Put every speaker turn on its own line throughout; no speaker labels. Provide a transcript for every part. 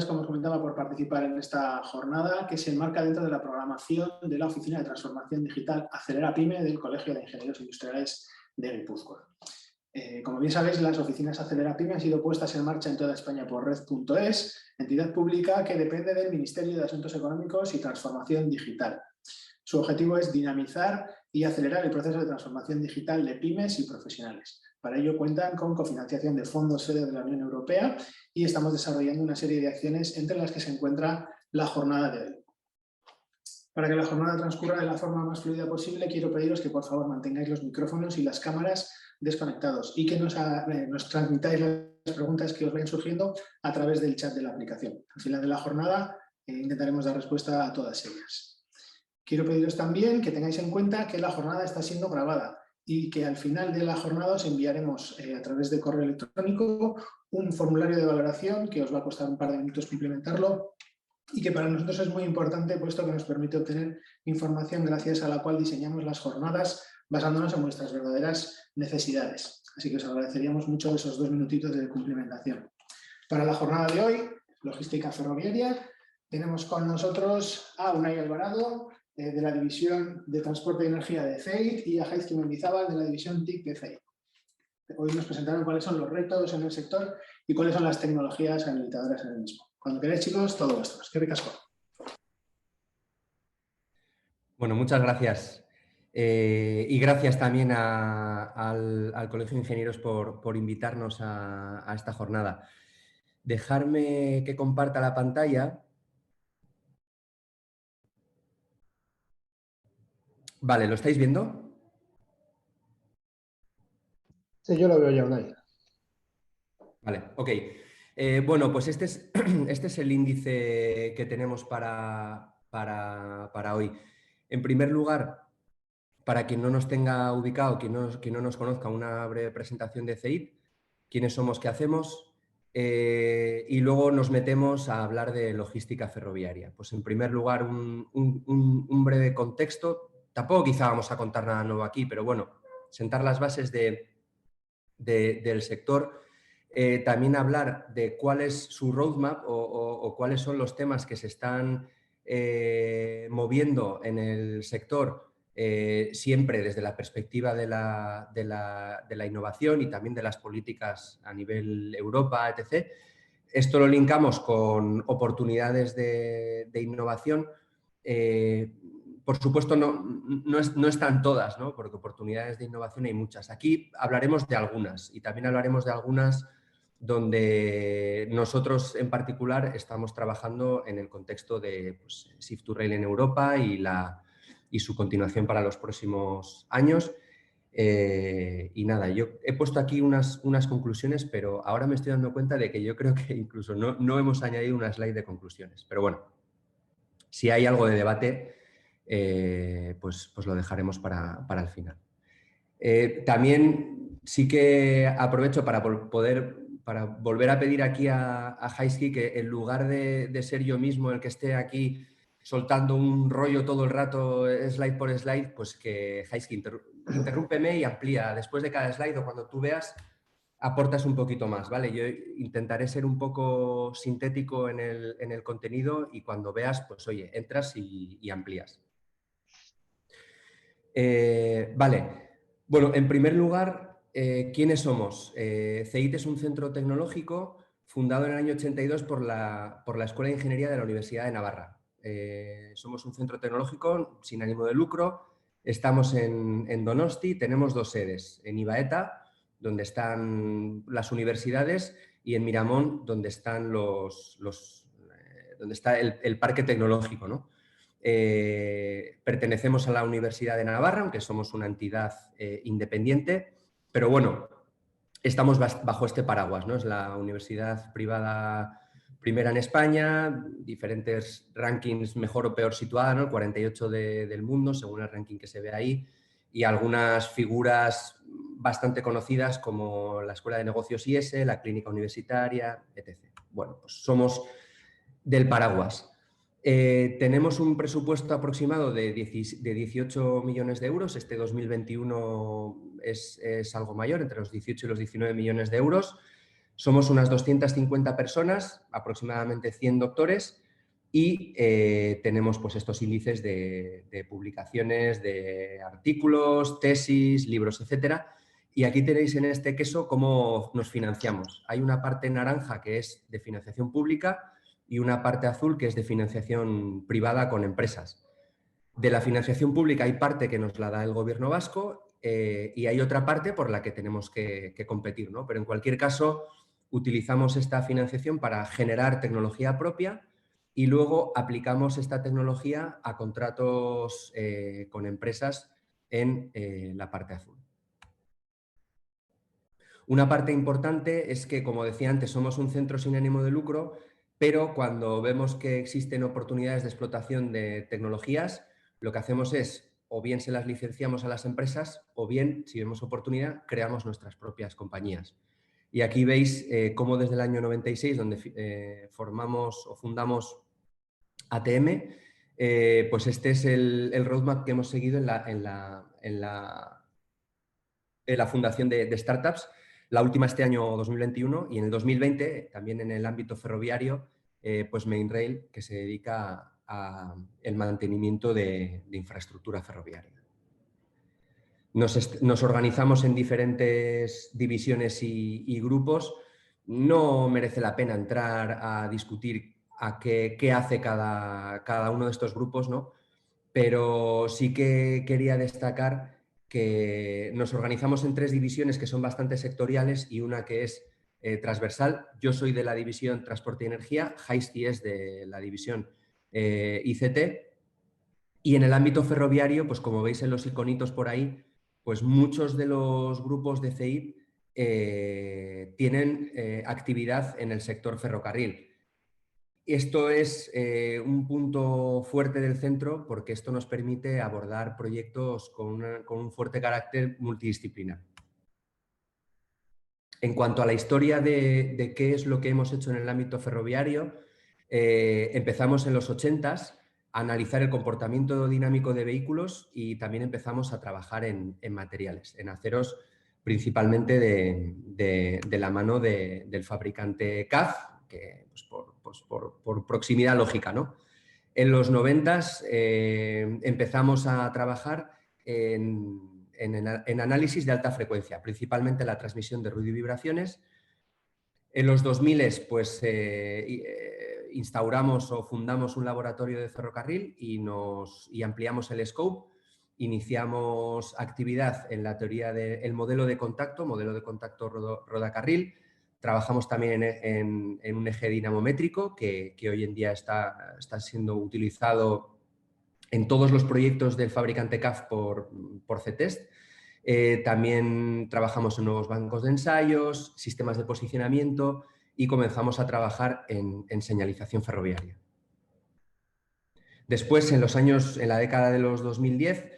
como os comentaba, por participar en esta jornada que se enmarca dentro de la programación de la Oficina de Transformación Digital Acelera Pyme del Colegio de Ingenieros Industriales de Guipúzcoa. Como bien sabéis, las oficinas Acelera Pyme han sido puestas en marcha en toda España por Red.es, entidad pública que depende del Ministerio de Asuntos Económicos y Transformación Digital. Su objetivo es dinamizar y acelerar el proceso de transformación digital de pymes y profesionales. Para ello cuentan con cofinanciación de fondos sede de la Unión Europea y estamos desarrollando una serie de acciones entre las que se encuentra la jornada de hoy. Para que la jornada transcurra de la forma más fluida posible, quiero pediros que por favor mantengáis los micrófonos y las cámaras desconectados y que nos transmitáis las preguntas que os vayan surgiendo a través del chat de la aplicación. Al final de la jornada intentaremos dar respuesta a todas ellas. Quiero pediros también que tengáis en cuenta que la jornada está siendo grabada y que al final de la jornada os enviaremos a través de correo electrónico un formulario de valoración que os va a costar un par de minutos complementarlo y que para nosotros es muy importante puesto que nos permite obtener información gracias a la cual diseñamos las jornadas basándonos en vuestras verdaderas necesidades. Así que os agradeceríamos mucho esos 2 minutitos de cumplimentación. Para la jornada de hoy, logística ferroviaria, tenemos con nosotros a Unai Alvarado, de la División de Transporte y Energía de CEIT, y a Jaizki Mendizábal, de la División TIC de CEIT. Hoy nos presentarán cuáles son los retos en el sector y cuáles son las tecnologías habilitadoras en el mismo. Cuando queráis, chicos, todo vuestro. ¡Qué ricasco!
Bueno, muchas gracias. Y gracias también al Colegio de Ingenieros por invitarnos a esta jornada. Dejarme que comparta la pantalla. Vale, ¿lo estáis viendo?
Sí, yo lo veo ya, Unai.
Vale, ok. Bueno, pues este es el índice que tenemos para hoy. En primer lugar, para quien no nos tenga ubicado, quien no nos conozca, una breve presentación de CEIT, quiénes somos, qué hacemos, y luego nos metemos a hablar de logística ferroviaria. Pues en primer lugar, un breve contexto. Tampoco quizá vamos a contar nada nuevo aquí, pero bueno, sentar las bases del sector. También hablar de cuál es su roadmap o cuáles son los temas que se están moviendo en el sector, siempre desde la perspectiva de la innovación y también de las políticas a nivel Europa, etc. Esto lo linkamos con oportunidades de innovación. Por supuesto, no están todas, ¿no? Porque oportunidades de innovación hay muchas. Aquí hablaremos de algunas y también hablaremos de algunas donde nosotros en particular estamos trabajando en el contexto de pues, Shift2Rail en Europa y su continuación para los próximos años. Y nada, yo he puesto aquí unas conclusiones, pero ahora me estoy dando cuenta de que yo creo que incluso no hemos añadido una slide de conclusiones. Pero bueno, si hay algo de debate, pues lo dejaremos para el final. También sí que aprovecho para volver a pedir aquí a Jaizki que en lugar de ser yo mismo el que esté aquí soltando un rollo todo el rato, slide por slide, pues que Jaizki interrúmpeme y amplía. Después de cada slide o cuando tú veas, aportas un poquito más, ¿vale? Yo intentaré ser un poco sintético en el contenido y cuando veas, pues oye, entras y amplías. Vale. Bueno, en primer lugar, ¿quiénes somos? CEIT es un centro tecnológico fundado en el año 82 por la Escuela de Ingeniería de la Universidad de Navarra. Somos un centro tecnológico sin ánimo de lucro. Estamos en Donosti, tenemos 2 sedes, en Ibaeta, donde están las universidades, y en Miramón, donde están donde está el parque tecnológico, ¿no? Pertenecemos a la Universidad de Navarra, aunque somos una entidad independiente, pero bueno, estamos bajo este paraguas, ¿no? Es la universidad privada primera en España, diferentes rankings mejor o peor situada, ¿no? El 48 del mundo, según el ranking que se ve ahí, y algunas figuras bastante conocidas como la Escuela de Negocios IS, la Clínica Universitaria, etc. Bueno, pues somos del paraguas. Tenemos un presupuesto aproximado de 18 millones de euros. Este 2021 es algo mayor, entre los 18 y los 19 millones de euros. Somos unas 250 personas, aproximadamente 100 doctores, y tenemos pues, estos índices de publicaciones, de artículos, tesis, libros, etcétera. Y aquí tenéis en este queso cómo nos financiamos. Hay una parte naranja que es de financiación pública y una parte azul que es de financiación privada con empresas. De la financiación pública hay parte que nos la da el gobierno vasco y hay otra parte por la que tenemos que competir, ¿no? Pero en cualquier caso utilizamos esta financiación para generar tecnología propia y luego aplicamos esta tecnología a contratos con empresas en la parte azul. Una parte importante es que, como decía antes, somos un centro sin ánimo de lucro, pero cuando vemos que existen oportunidades de explotación de tecnologías, lo que hacemos es, o bien se las licenciamos a las empresas, o bien, si vemos oportunidad, creamos nuestras propias compañías. Y aquí veis cómo desde el año 96, donde formamos o fundamos ATM, pues este es el roadmap que hemos seguido en la fundación de startups, la última este año 2021 y en el 2020, también en el ámbito ferroviario, pues Mainrail, que se dedica al mantenimiento de infraestructura ferroviaria. Nos organizamos en diferentes divisiones y grupos. No merece la pena entrar a discutir qué hace cada uno de estos grupos, ¿no? Pero sí que quería destacar que nos organizamos en 3 divisiones que son bastante sectoriales y una que es transversal. Yo soy de la división Transporte y Energía, Jaisti es de la división ICT, y en el ámbito ferroviario, pues como veis en los iconitos por ahí, pues muchos de los grupos de CEIP tienen actividad en el sector ferrocarril. Esto es un punto fuerte del centro porque esto nos permite abordar proyectos con un fuerte carácter multidisciplinar. En cuanto a la historia de qué es lo que hemos hecho en el ámbito ferroviario, empezamos en los 80s a analizar el comportamiento dinámico de vehículos y también empezamos a trabajar en materiales, en aceros principalmente de la mano del fabricante CAF, que pues por proximidad lógica, ¿no? En los 90s empezamos a trabajar en análisis de alta frecuencia, principalmente la transmisión de ruido y vibraciones. En los 2000 pues, instauramos o fundamos un laboratorio de ferrocarril y ampliamos el scope. Iniciamos actividad en la teoría del modelo de contacto rodacarril. Trabajamos también en un eje dinamométrico que hoy en día está siendo utilizado en todos los proyectos del fabricante CAF por CTEST. También trabajamos en nuevos bancos de ensayos, sistemas de posicionamiento y comenzamos a trabajar en señalización ferroviaria. Después, en la década de los 2010,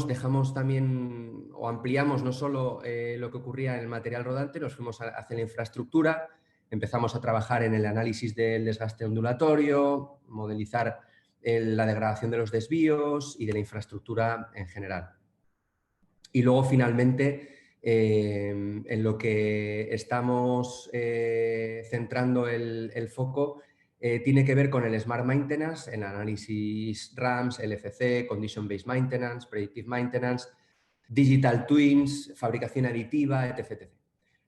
dejamos también o ampliamos no solo lo que ocurría en el material rodante, nos fuimos hacia la infraestructura, empezamos a trabajar en el análisis del desgaste ondulatorio, modelizar la degradación de los desvíos y de la infraestructura en general. Y luego, finalmente, en lo que estamos centrando el foco tiene que ver con el Smart Maintenance, el análisis RAMS, LFC, Condition Based Maintenance, Predictive Maintenance, Digital Twins, fabricación aditiva, etc.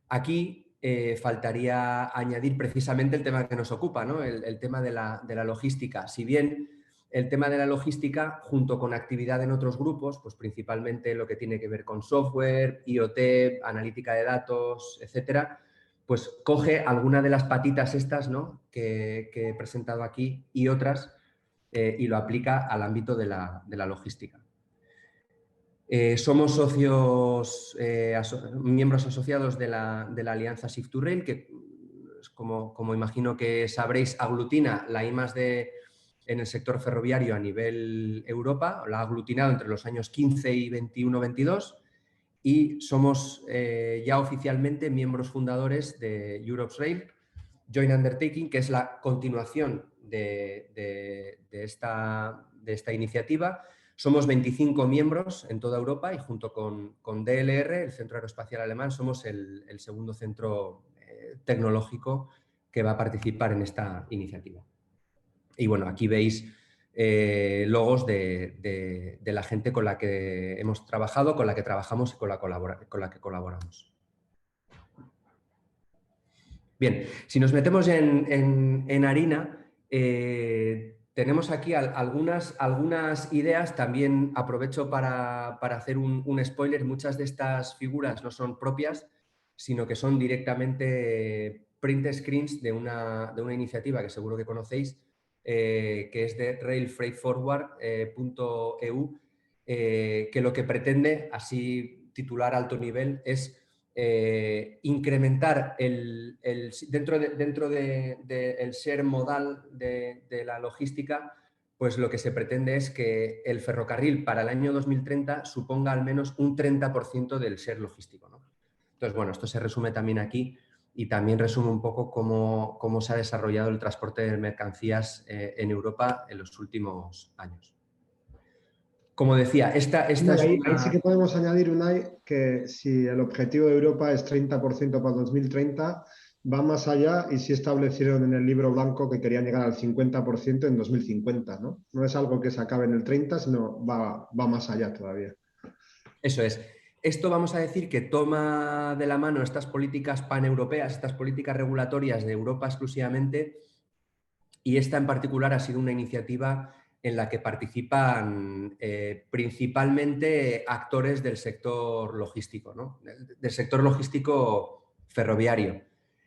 Aquí faltaría añadir precisamente el tema que nos ocupa, ¿no? El tema de la logística. Si bien el tema de la logística, junto con actividad en otros grupos, pues principalmente lo que tiene que ver con software, IoT, analítica de datos, etcétera, pues coge alguna de las patitas estas, ¿no?, que he presentado aquí y otras y lo aplica al ámbito de la logística. Somos socios, miembros asociados de la alianza Shift2Rail, que, como imagino que sabréis, aglutina la I+D en el sector ferroviario a nivel Europa, la ha aglutinado entre los años 15 y 21-22 y somos ya oficialmente miembros fundadores de Europe's Rail Joint Undertaking, que es la continuación de esta iniciativa. Somos 25 miembros en toda Europa y junto con DLR, el Centro Aeroespacial Alemán, somos el segundo centro tecnológico que va a participar en esta iniciativa. Y bueno, aquí veis logos de la gente con la que hemos trabajado, con la que trabajamos y con la que colaboramos. Bien, si nos metemos en harina, tenemos aquí algunas ideas. También aprovecho para hacer un spoiler. Muchas de estas figuras no son propias, sino que son directamente print screens de una iniciativa que seguro que conocéis, que es de railfreightforward.eu, que lo que pretende, así titular alto nivel, es incrementar dentro del share modal de la logística, pues lo que se pretende es que el ferrocarril para el año 2030 suponga al menos un 30% del share logístico, ¿no? Entonces, bueno, esto se resume también aquí y también resume un poco cómo se ha desarrollado el transporte de mercancías en Europa en los últimos años. Como decía, esta es
ahí
una...
sí que podemos añadir, Unai, que si el objetivo de Europa es 30% para 2030, va más allá y sí establecieron en el libro blanco que querían llegar al 50% en 2050, ¿no? No es algo que se acabe en el 30, sino va más allá todavía.
Eso es. Esto vamos a decir que toma de la mano estas políticas paneuropeas, estas políticas regulatorias de Europa exclusivamente, y esta en particular ha sido una iniciativa en la que participan principalmente actores del sector logístico, ¿no? Del sector logístico ferroviario.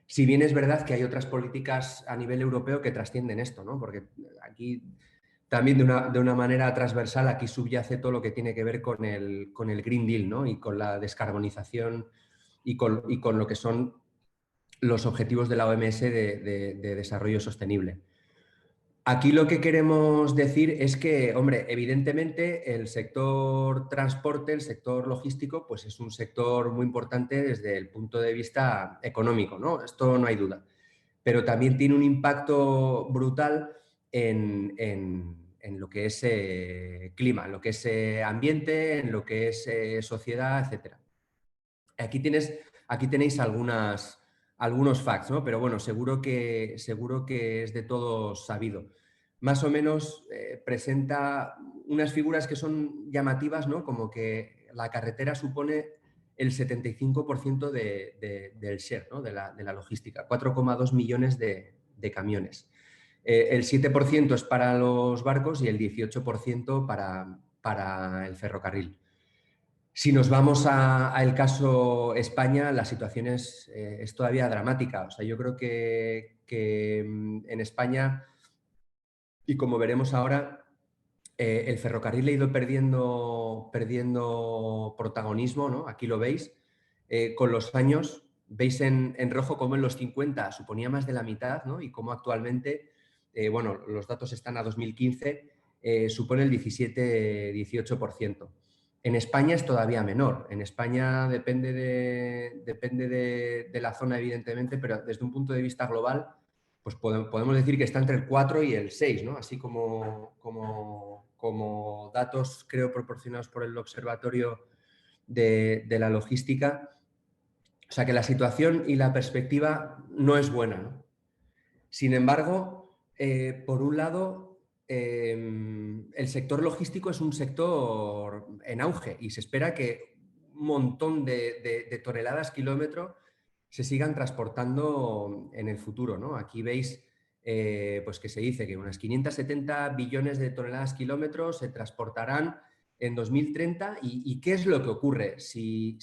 Si bien es verdad que hay otras políticas a nivel europeo que trascienden esto, ¿no? Porque aquí también de una manera transversal aquí subyace todo lo que tiene que ver con el Green Deal, ¿no? Y con la descarbonización y con lo que son los objetivos de la OMS de desarrollo sostenible. Aquí lo que queremos decir es que, hombre, evidentemente el sector transporte, el sector logístico, pues es un sector muy importante desde el punto de vista económico, ¿no? Esto no hay duda. Pero también tiene un impacto brutal en lo que es clima, en lo que es ambiente, en lo que es sociedad, etc. Aquí tenéis algunos facts, ¿no? Pero bueno, seguro que es de todos sabido. Más o menos presenta unas figuras que son llamativas, ¿no? Como que la carretera supone el 75% del share, ¿no? de la logística, 4,2 millones de camiones. El 7% es para los barcos y el 18% para el ferrocarril. Si nos vamos al caso España, la situación es todavía dramática. O sea, yo creo que en España, y como veremos ahora, el ferrocarril ha ido perdiendo protagonismo, ¿no? Aquí lo veis. Con los años, veis en rojo cómo en los 50 suponía más de la mitad, ¿no? Y cómo actualmente, bueno, los datos están a 2015, supone el 17-18%. En España es todavía menor. En España depende de la zona, evidentemente, pero desde un punto de vista global, pues podemos decir que está entre el 4 y el 6, ¿no? Así como datos, creo, proporcionados por el Observatorio de la Logística. O sea que la situación y la perspectiva no es buena, ¿no? Sin embargo, por un lado, el sector logístico es un sector en auge y se espera que un montón de toneladas kilómetro se sigan transportando en el futuro, ¿no? Aquí veis pues que se dice que unas 570 billones de toneladas kilómetros se transportarán en 2030 y ¿qué es lo que ocurre si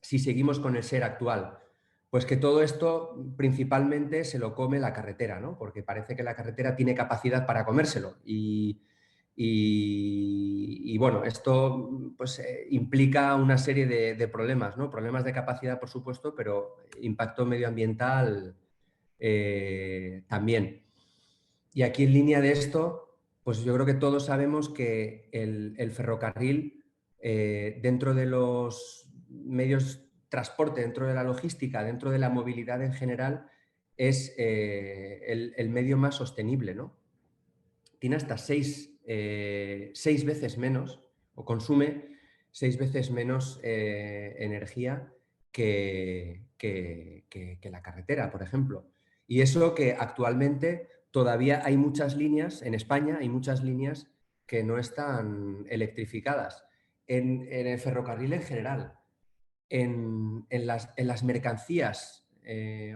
seguimos con el share actual? Pues que todo esto principalmente se lo come la carretera, ¿no? Porque parece que la carretera tiene capacidad para comérselo y bueno, esto pues, implica una serie de problemas, ¿no? Problemas de capacidad, por supuesto, pero impacto medioambiental también. Y aquí en línea de esto, pues yo creo que todos sabemos que el ferrocarril, dentro de los medios transporte, dentro de la logística, dentro de la movilidad en general, es el medio más sostenible, ¿no? Tiene hasta 6 veces menos, o consume 6 veces menos energía que que la carretera, por ejemplo. Y eso que actualmente todavía hay muchas líneas, en España hay muchas líneas que no están electrificadas. En el ferrocarril en general, en las mercancías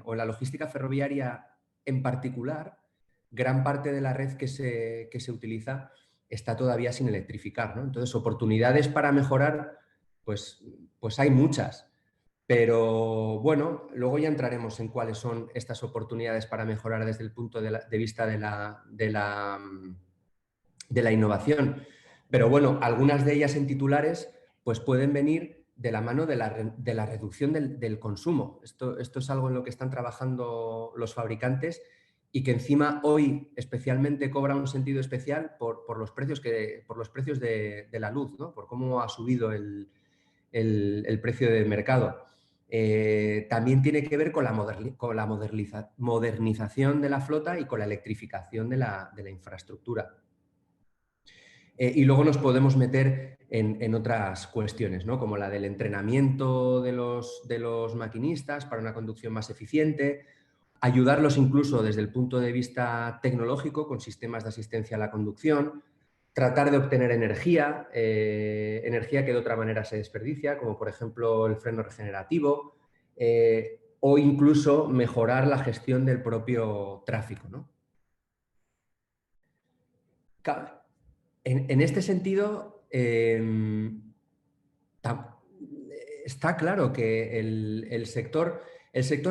o en la logística ferroviaria en particular, gran parte de la red que se utiliza está todavía sin electrificar, ¿no? Entonces, oportunidades para mejorar, pues hay muchas. Pero bueno, luego ya entraremos en cuáles son estas oportunidades para mejorar desde el punto de vista de la innovación. Pero bueno, algunas de ellas en titulares pues pueden venir de la mano de la reducción del consumo. Esto es algo en lo que están trabajando los fabricantes y que encima hoy especialmente cobra un sentido especial por los precios de la luz, ¿no? Por cómo ha subido el precio del mercado. También tiene que ver con la modernización de la flota y con la electrificación de la infraestructura. Y luego nos podemos meter en otras cuestiones, ¿no? Como la del entrenamiento de los maquinistas para una conducción más eficiente, ayudarlos incluso desde el punto de vista tecnológico con sistemas de asistencia a la conducción, tratar de obtener energía que de otra manera se desperdicia, como por ejemplo el freno regenerativo, o incluso mejorar la gestión del propio tráfico, ¿no? En este sentido, está claro que el sector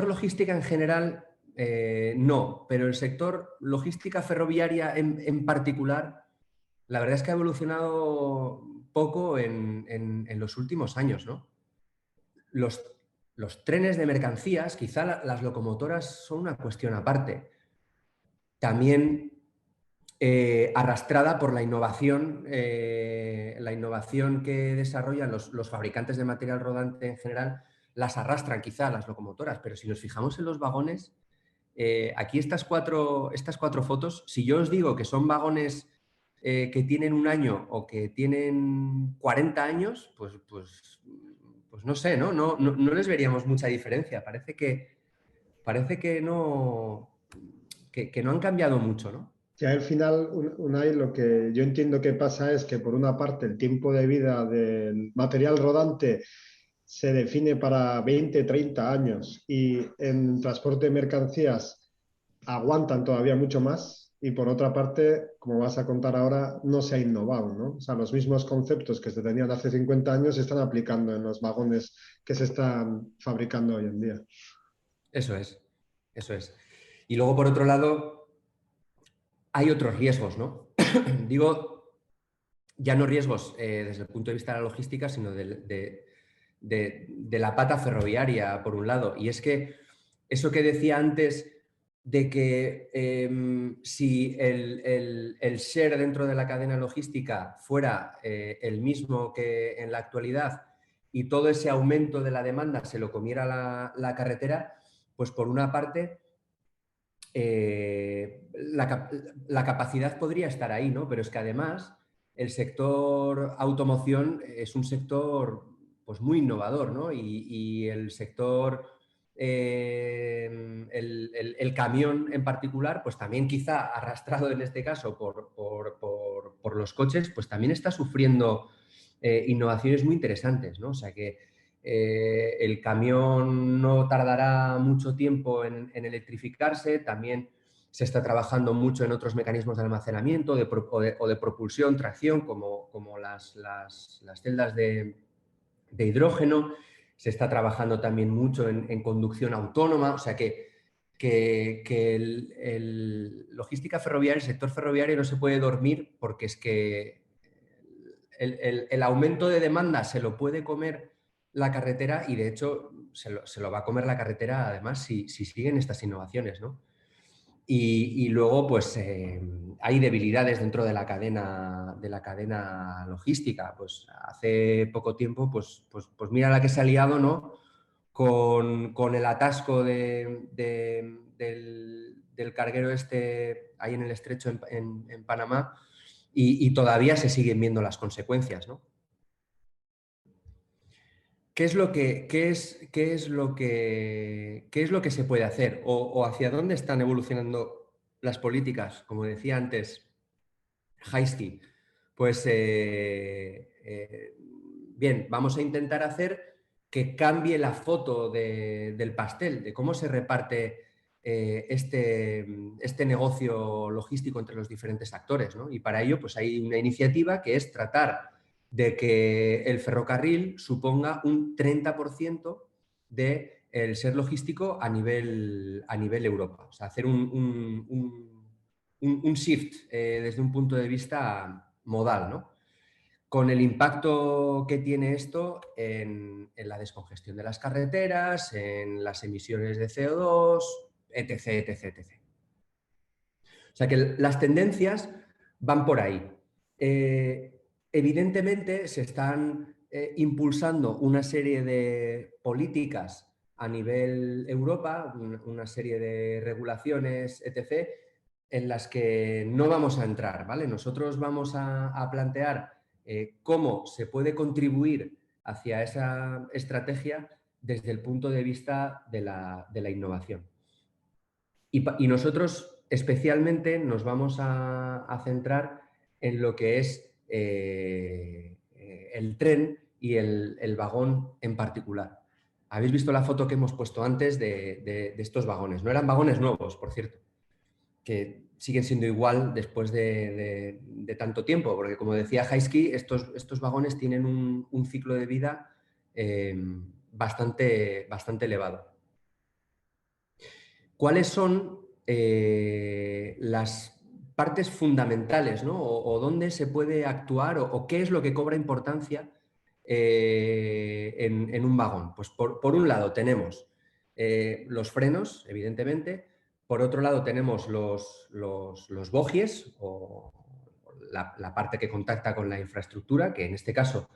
logística en general no, pero el sector logística ferroviaria en particular, la verdad es que ha evolucionado poco en los últimos años, ¿no? Los trenes de mercancías, quizá las locomotoras son una cuestión aparte. También arrastrada por la innovación que desarrollan los fabricantes de material rodante en general, las arrastran quizá las locomotoras, pero si nos fijamos en los vagones, aquí estas cuatro fotos, si yo os digo que son vagones que tienen 1 año o que tienen 40 años, pues no sé, ¿no? No les veríamos mucha diferencia. Parece que no han cambiado mucho, ¿no?
Que al final, Unai, lo que yo entiendo que pasa es que por una parte el tiempo de vida del material rodante se define para 20, 30 años y en transporte de mercancías aguantan todavía mucho más y por otra parte, como vas a contar ahora, no se ha innovado, ¿no? O sea, los mismos conceptos que se tenían hace 50 años se están aplicando en los vagones que se están fabricando hoy en día.
Eso es. Y luego, por otro lado, hay otros riesgos, ¿no? Digo, ya no riesgos desde el punto de vista de la logística, sino de la pata ferroviaria, por un lado. Y es que eso que decía antes de que si el share dentro de la cadena logística fuera el mismo que en la actualidad y todo ese aumento de la demanda se lo comiera la carretera, pues por una parte la capacidad podría estar ahí, ¿no? Pero es que además el sector automoción es un sector pues muy innovador, ¿no? Y el sector, el camión en particular, pues también quizá arrastrado en este caso por los coches, pues también está sufriendo innovaciones muy interesantes, ¿no? O sea que el camión no tardará mucho tiempo en electrificarse, también se está trabajando mucho en otros mecanismos de almacenamiento o de propulsión, tracción, como las celdas de hidrógeno. Se está trabajando también mucho en conducción autónoma, o sea que el logística ferroviaria, el sector ferroviario no se puede dormir porque es que el aumento de demanda se lo puede comer la carretera y de hecho se lo va a comer la carretera además si siguen estas innovaciones, ¿no? Y luego pues hay debilidades dentro de la cadena logística. Pues hace poco tiempo pues mira la que se ha liado, ¿no? Con el atasco del carguero este ahí en el estrecho en Panamá y todavía se siguen viendo las consecuencias, ¿no? ¿qué es lo que se puede hacer? O hacia dónde están evolucionando las políticas? Como decía antes Heisky, pues bien, vamos a intentar hacer que cambie la foto del pastel, de cómo se reparte este negocio logístico entre los diferentes actores, ¿no? Y para ello pues hay una iniciativa que es tratar de que el ferrocarril suponga un 30% del ser logístico a nivel Europa. O sea, hacer un shift desde un punto de vista modal, ¿no? Con el impacto que tiene esto en la descongestión de las carreteras, en las emisiones de CO2, etc, etc, etc. O sea que las tendencias van por ahí. Evidentemente se están impulsando una serie de políticas a nivel Europa, una serie de regulaciones, etc., en las que no vamos a entrar, ¿vale? Nosotros vamos a plantear cómo se puede contribuir hacia esa estrategia desde el punto de vista de la innovación. Y nosotros especialmente nos vamos a centrar en lo que es el tren y el vagón en particular. Habéis visto la foto que hemos puesto antes de estos vagones. No eran vagones nuevos, por cierto, que siguen siendo igual después de tanto tiempo, porque como decía Heisky, estos vagones tienen un ciclo de vida bastante elevado. ¿Cuáles son las partes fundamentales, ¿no? O dónde se puede actuar o qué es lo que cobra importancia en un vagón? Pues por un lado tenemos los frenos, evidentemente. Por otro lado tenemos los bogies o la parte que contacta con la infraestructura, que en este caso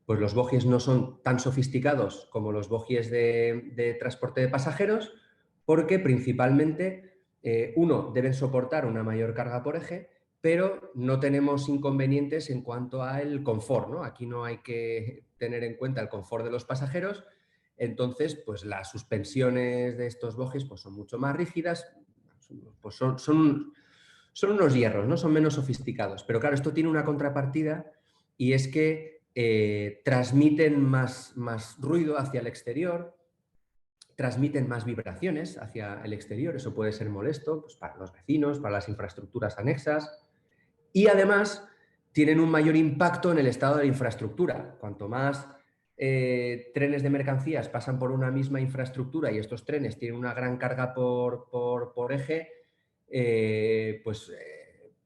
pues los bogies no son tan sofisticados como los bogies de transporte de pasajeros, porque principalmente, uno, deben soportar una mayor carga por eje, pero no tenemos inconvenientes en cuanto al confort, ¿no? Aquí no hay que tener en cuenta el confort de los pasajeros, entonces pues las suspensiones de estos bogies pues, son mucho más rígidas, pues son unos hierros, ¿no? Son menos sofisticados, pero claro, esto tiene una contrapartida y es que transmiten más ruido hacia el exterior, transmiten más vibraciones hacia el exterior, eso puede ser molesto pues, para los vecinos, para las infraestructuras anexas y además tienen un mayor impacto en el estado de la infraestructura. Cuanto más trenes de mercancías pasan por una misma infraestructura y estos trenes tienen una gran carga por eje,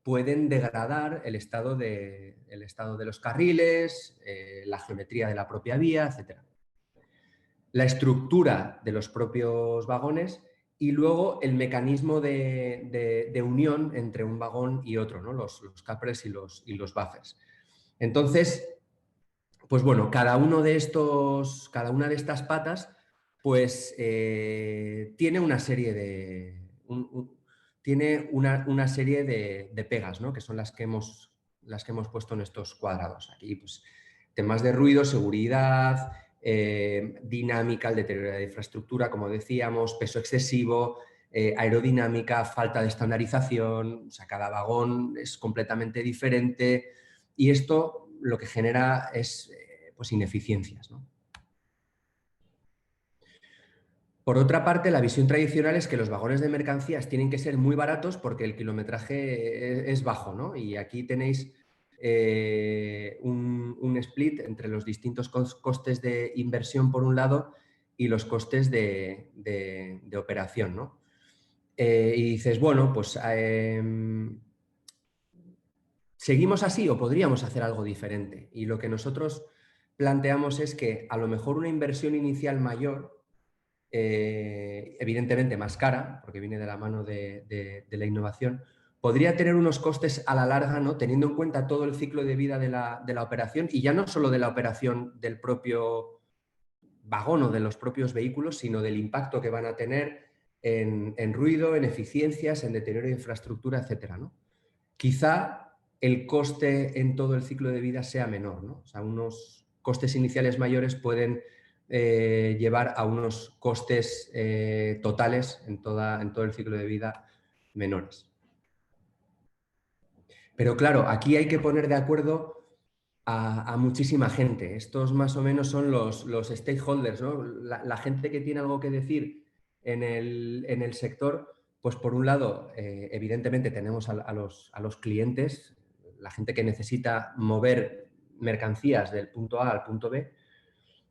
pueden degradar el estado de los carriles, la geometría de la propia vía, etc. La estructura de los propios vagones y luego el mecanismo de unión entre un vagón y otro, ¿no? Los capres y los buffers. Entonces, pues bueno, cada una de estas patas pues tiene una serie de pegas, ¿no? Que son las que hemos puesto en estos cuadrados. Aquí, pues, temas de ruido, seguridad, dinámica, el deterioro de la infraestructura, como decíamos, peso excesivo, aerodinámica, falta de estandarización, o sea, cada vagón es completamente diferente y esto lo que genera es pues ineficiencias, ¿no? Por otra parte, la visión tradicional es que los vagones de mercancías tienen que ser muy baratos porque el kilometraje es bajo, ¿no? Y aquí tenéis un split entre los distintos costes de inversión por un lado y los costes de operación, ¿no? Y dices, bueno, pues ¿seguimos así o podríamos hacer algo diferente? Y lo que nosotros planteamos es que a lo mejor una inversión inicial mayor, evidentemente más cara, porque viene de la mano de la innovación, podría tener unos costes a la larga, ¿no? Teniendo en cuenta todo el ciclo de vida de la operación y ya no solo de la operación del propio vagón o de los propios vehículos, sino del impacto que van a tener en ruido, en eficiencias, en deterioro de infraestructura, etcétera, ¿no? Quizá el coste en todo el ciclo de vida sea menor, ¿no? O sea, unos costes iniciales mayores pueden llevar a unos costes totales en todo el ciclo de vida menores. Pero claro, aquí hay que poner de acuerdo a muchísima gente. Estos más o menos son los stakeholders, ¿no? La gente que tiene algo que decir en el sector. Pues por un lado, evidentemente tenemos a los clientes, la gente que necesita mover mercancías del punto A al punto B,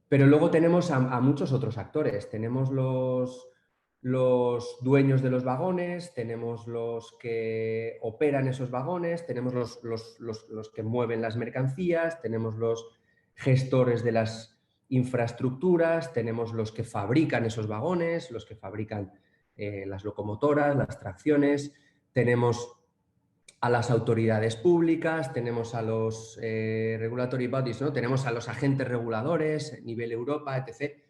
pero luego tenemos a muchos otros actores. Tenemos los dueños de los vagones, tenemos los que operan esos vagones, tenemos los que mueven las mercancías, tenemos los gestores de las infraestructuras, tenemos los que fabrican esos vagones, los que fabrican las locomotoras, las tracciones, tenemos a las autoridades públicas, tenemos a los regulatory bodies, ¿no? Tenemos a los agentes reguladores, a nivel Europa, etc.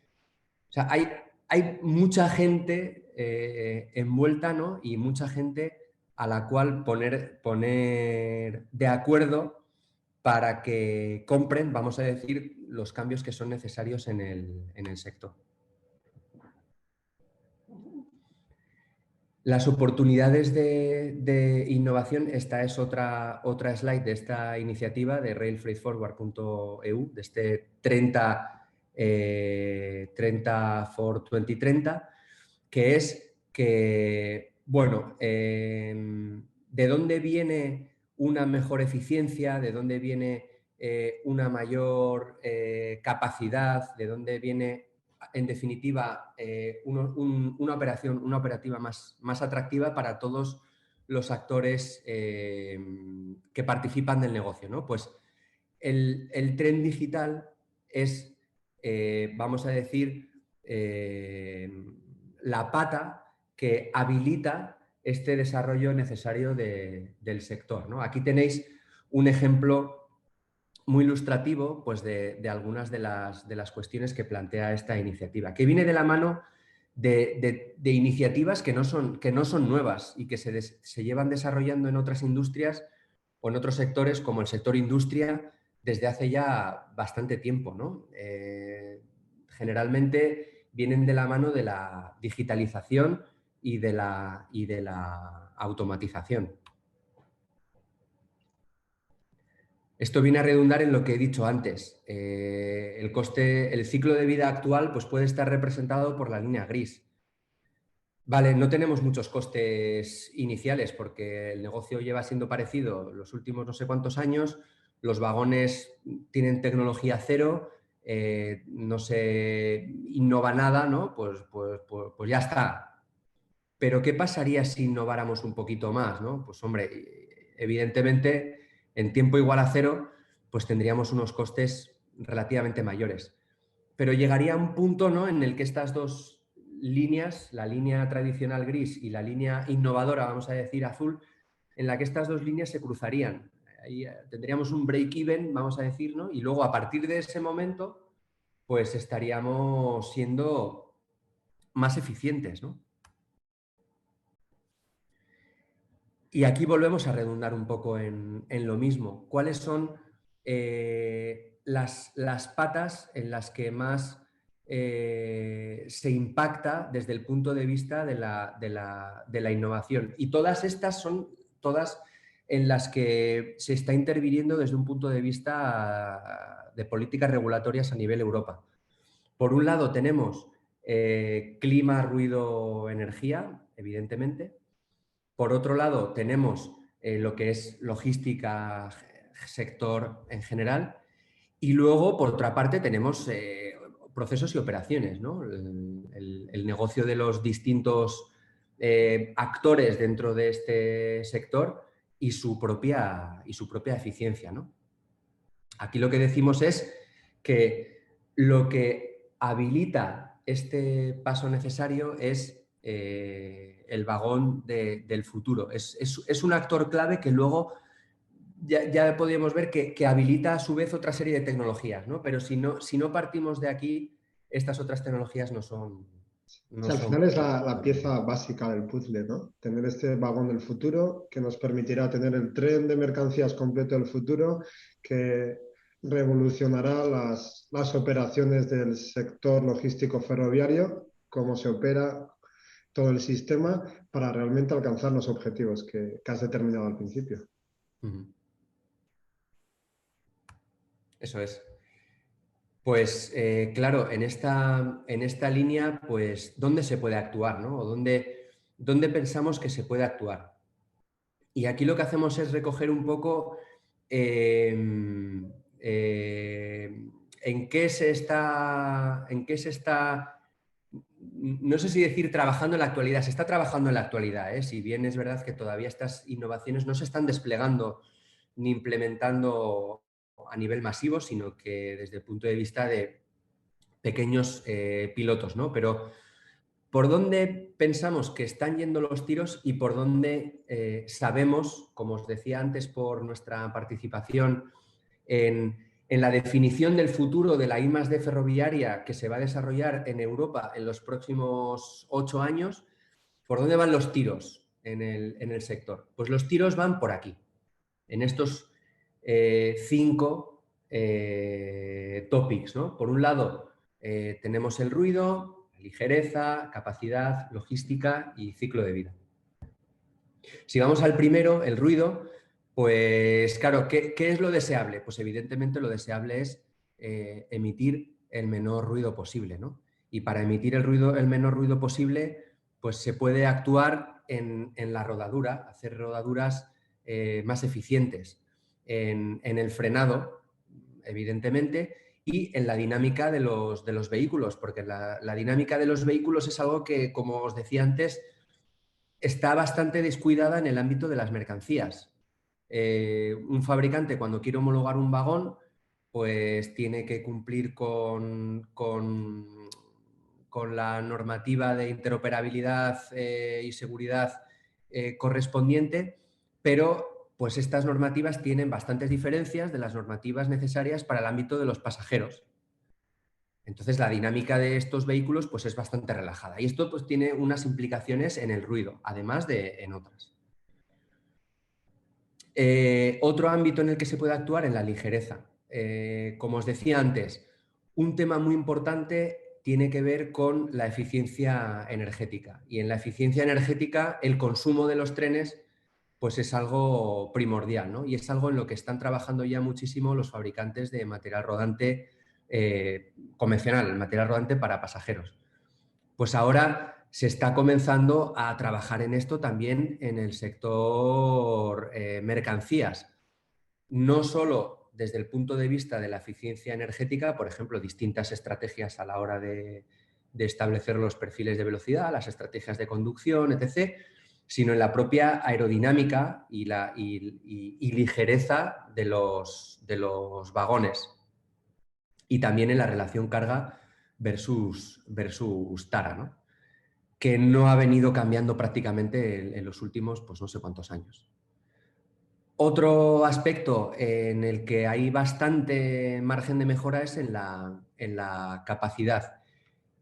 O sea, hay mucha gente envuelta, ¿no? Y mucha gente a la cual poner de acuerdo para que compren, vamos a decir, los cambios que son necesarios en el sector. Las oportunidades de innovación, esta es otra slide de esta iniciativa de railfreightforward.eu, de este 30 for 2030, que es que, bueno, ¿de dónde viene una mejor eficiencia? ¿De dónde viene una mayor capacidad? ¿De dónde viene, en definitiva, una operativa más atractiva para todos los actores que participan del negocio, ¿no? Pues el tren digital es, vamos a decir, la pata que habilita este desarrollo necesario del sector, ¿no? Aquí tenéis un ejemplo muy ilustrativo, pues, de algunas de las cuestiones que plantea esta iniciativa, que viene de la mano de iniciativas que no son nuevas y que se llevan desarrollando en otras industrias o en otros sectores, como el sector industria, desde hace ya bastante tiempo, ¿no? Generalmente vienen de la mano de la digitalización y de la automatización. Esto viene a redundar en lo que he dicho antes. El ciclo de vida actual, pues, puede estar representado por la línea gris. Vale, no tenemos muchos costes iniciales porque el negocio lleva siendo parecido los últimos no sé cuántos años, los vagones tienen tecnología cero, no se innova nada, ¿no? Pues ya está. Pero ¿qué pasaría si innováramos un poquito más, ¿no? Pues hombre, evidentemente, en tiempo igual a cero, pues tendríamos unos costes relativamente mayores. Pero llegaría a un punto, ¿no?, en el que estas dos líneas, la línea tradicional gris y la línea innovadora, vamos a decir azul, en la que estas dos líneas se cruzarían. Ahí tendríamos un break-even, vamos a decir, ¿no? Y luego, a partir de ese momento, pues estaríamos siendo más eficientes, ¿no? Y aquí volvemos a redundar un poco en lo mismo. ¿Cuáles son las patas en las que más se impacta desde el punto de vista de la innovación? Y todas estas son todas en las que se está interviniendo desde un punto de vista de políticas regulatorias a nivel Europa. Por un lado tenemos clima, ruido, energía, evidentemente. Por otro lado, tenemos lo que es logística, sector en general, y luego, por otra parte, tenemos procesos y operaciones, ¿no? El negocio de los distintos actores dentro de este sector y su propia eficiencia, ¿no? Aquí lo que decimos es que lo que habilita este paso necesario es el vagón del futuro. Es un actor clave que luego ya podríamos ver que habilita a su vez otra serie de tecnologías, ¿no? Pero si no partimos de aquí, estas otras tecnologías no son...
O sea, al final es la pieza básica del puzzle, ¿no? Tener este vagón del futuro que nos permitirá tener el tren de mercancías completo del futuro, que revolucionará las operaciones del sector logístico ferroviario, cómo se opera todo el sistema para realmente alcanzar los objetivos que has determinado al principio.
Eso es. Pues claro, en esta línea, pues, ¿dónde se puede actuar, ¿no? ¿O dónde pensamos que se puede actuar? Y aquí lo que hacemos es recoger un poco en qué se está, no sé si decir trabajando en la actualidad, se está trabajando en la actualidad, ¿eh? Si bien es verdad que todavía estas innovaciones no se están desplegando ni implementando a nivel masivo, sino que desde el punto de vista de pequeños pilotos, ¿no? Pero ¿por dónde pensamos que están yendo los tiros y por dónde sabemos, como os decía antes, por nuestra participación en la definición del futuro de la I+D ferroviaria que se va a desarrollar en Europa en los próximos 8 años, por dónde van los tiros en el sector? Pues los tiros van por aquí, en estos 5 topics, ¿no? Por un lado, tenemos el ruido, ligereza, capacidad, logística y ciclo de vida. Si vamos al primero, el ruido, pues claro, ¿qué es lo deseable? Pues evidentemente lo deseable es emitir el menor ruido posible, ¿no? Y para emitir el menor ruido posible, pues se puede actuar en la rodadura, hacer rodaduras más eficientes, en el frenado, evidentemente, y en la dinámica de los vehículos, porque la dinámica de los vehículos es algo que, como os decía antes, está bastante descuidada en el ámbito de las mercancías. Un fabricante, cuando quiere homologar un vagón, pues tiene que cumplir con la normativa de interoperabilidad y seguridad correspondiente, pero pues estas normativas tienen bastantes diferencias de las normativas necesarias para el ámbito de los pasajeros. Entonces, la dinámica de estos vehículos pues, es bastante relajada. Y esto pues, tiene unas implicaciones en el ruido, además de en otras. Otro ámbito en el que se puede actuar es la ligereza. Como os decía antes, un tema muy importante tiene que ver con la eficiencia energética. Y en la eficiencia energética, el consumo de los trenes pues es algo primordial, ¿no? Y es algo en lo que están trabajando ya muchísimo los fabricantes de material rodante convencional, el material rodante para pasajeros. Pues ahora se está comenzando a trabajar en esto también en el sector mercancías. No solo desde el punto de vista de la eficiencia energética, por ejemplo, distintas estrategias a la hora de establecer los perfiles de velocidad, las estrategias de conducción, etc., sino en la propia aerodinámica y ligereza de los vagones. Y también en la relación carga versus tara, ¿no? Que no ha venido cambiando prácticamente en los últimos, pues no sé cuántos años. Otro aspecto en el que hay bastante margen de mejora es en la capacidad.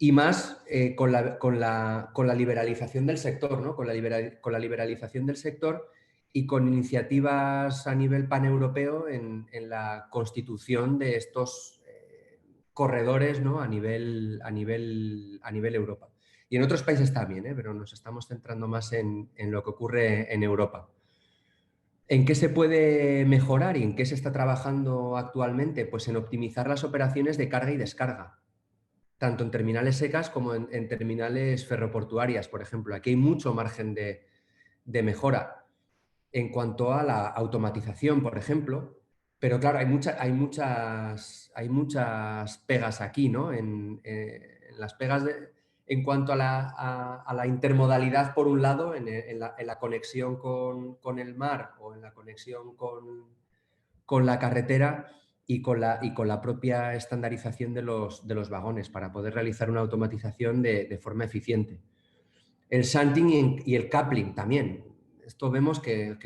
Y más con la liberalización del sector, ¿no? Con la liberalización del sector y con iniciativas a nivel paneuropeo en la constitución de estos corredores, ¿no? a nivel Europa. Y en otros países también, pero nos estamos centrando más en lo que ocurre en Europa. ¿En qué se puede mejorar y en qué se está trabajando actualmente? Pues en optimizar las operaciones de carga y descarga, tanto en terminales secas como en terminales ferroportuarias, por ejemplo. Aquí hay mucho margen de mejora en cuanto a la automatización, por ejemplo, pero claro, hay muchas pegas aquí, ¿no? En las pegas en cuanto a la intermodalidad, por un lado, en la conexión con el mar o en la conexión con la carretera y con la propia estandarización de los vagones para poder realizar una automatización de forma eficiente. El shunting y el coupling también. Esto vemos que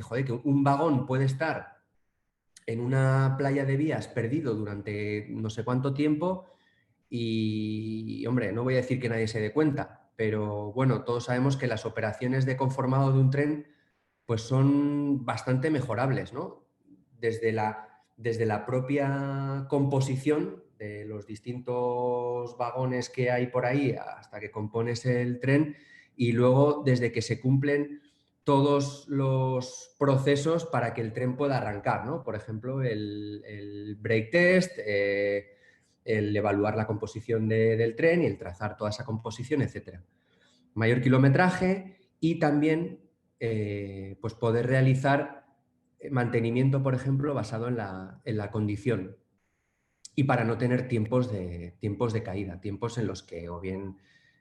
un vagón puede estar en una playa de vías perdido durante no sé cuánto tiempo y, hombre, no voy a decir que nadie se dé cuenta, pero bueno, todos sabemos que las operaciones de conformado de un tren pues son bastante mejorables, ¿no? Desde la desde la propia composición de los distintos vagones que hay por ahí hasta que compones el tren, y luego desde que se cumplen todos los procesos para que el tren pueda arrancar, ¿no? Por ejemplo, el brake test, el evaluar la composición del tren y el trazar toda esa composición, etc. Mayor kilometraje y también pues poder realizar mantenimiento, por ejemplo, basado en la condición, y para no tener tiempos de caída, tiempos en los que o bien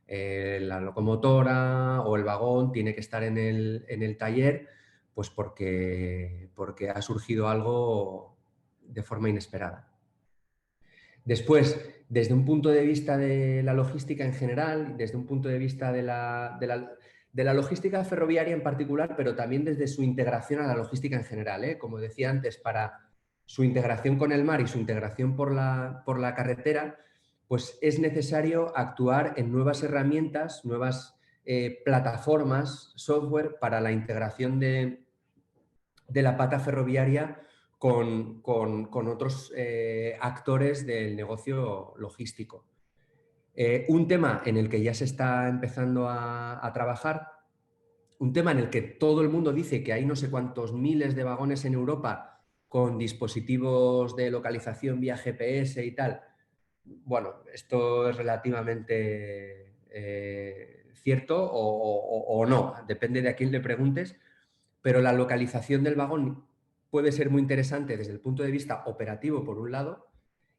la locomotora o el vagón tiene que estar en el taller, pues porque ha surgido algo de forma inesperada. Después, desde un punto de vista de la logística en general, desde un punto de vista de la logística ferroviaria en particular, pero también desde su integración a la logística en general, ¿eh? Como decía antes, para su integración con el mar y su integración por la carretera, pues es necesario actuar en nuevas herramientas, nuevas plataformas, software para la integración de la pata ferroviaria con otros actores del negocio logístico. Un tema en el que ya se está empezando a trabajar, un tema en el que todo el mundo dice que hay no sé cuántos miles de vagones en Europa con dispositivos de localización vía GPS y tal. Bueno, esto es relativamente cierto o no, depende de a quién le preguntes, pero la localización del vagón puede ser muy interesante desde el punto de vista operativo, por un lado,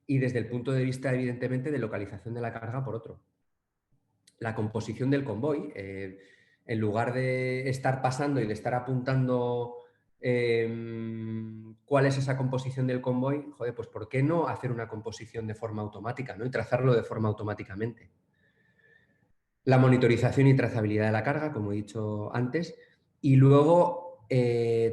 y desde el punto de vista, evidentemente, de localización de la carga, por otro. La composición del convoy, en lugar de estar pasando y de estar apuntando cuál es esa composición del convoy, joder, pues ¿por qué no hacer una composición de forma automática, ¿no? Y trazarlo de forma automáticamente? La monitorización y trazabilidad de la carga, como he dicho antes, y luego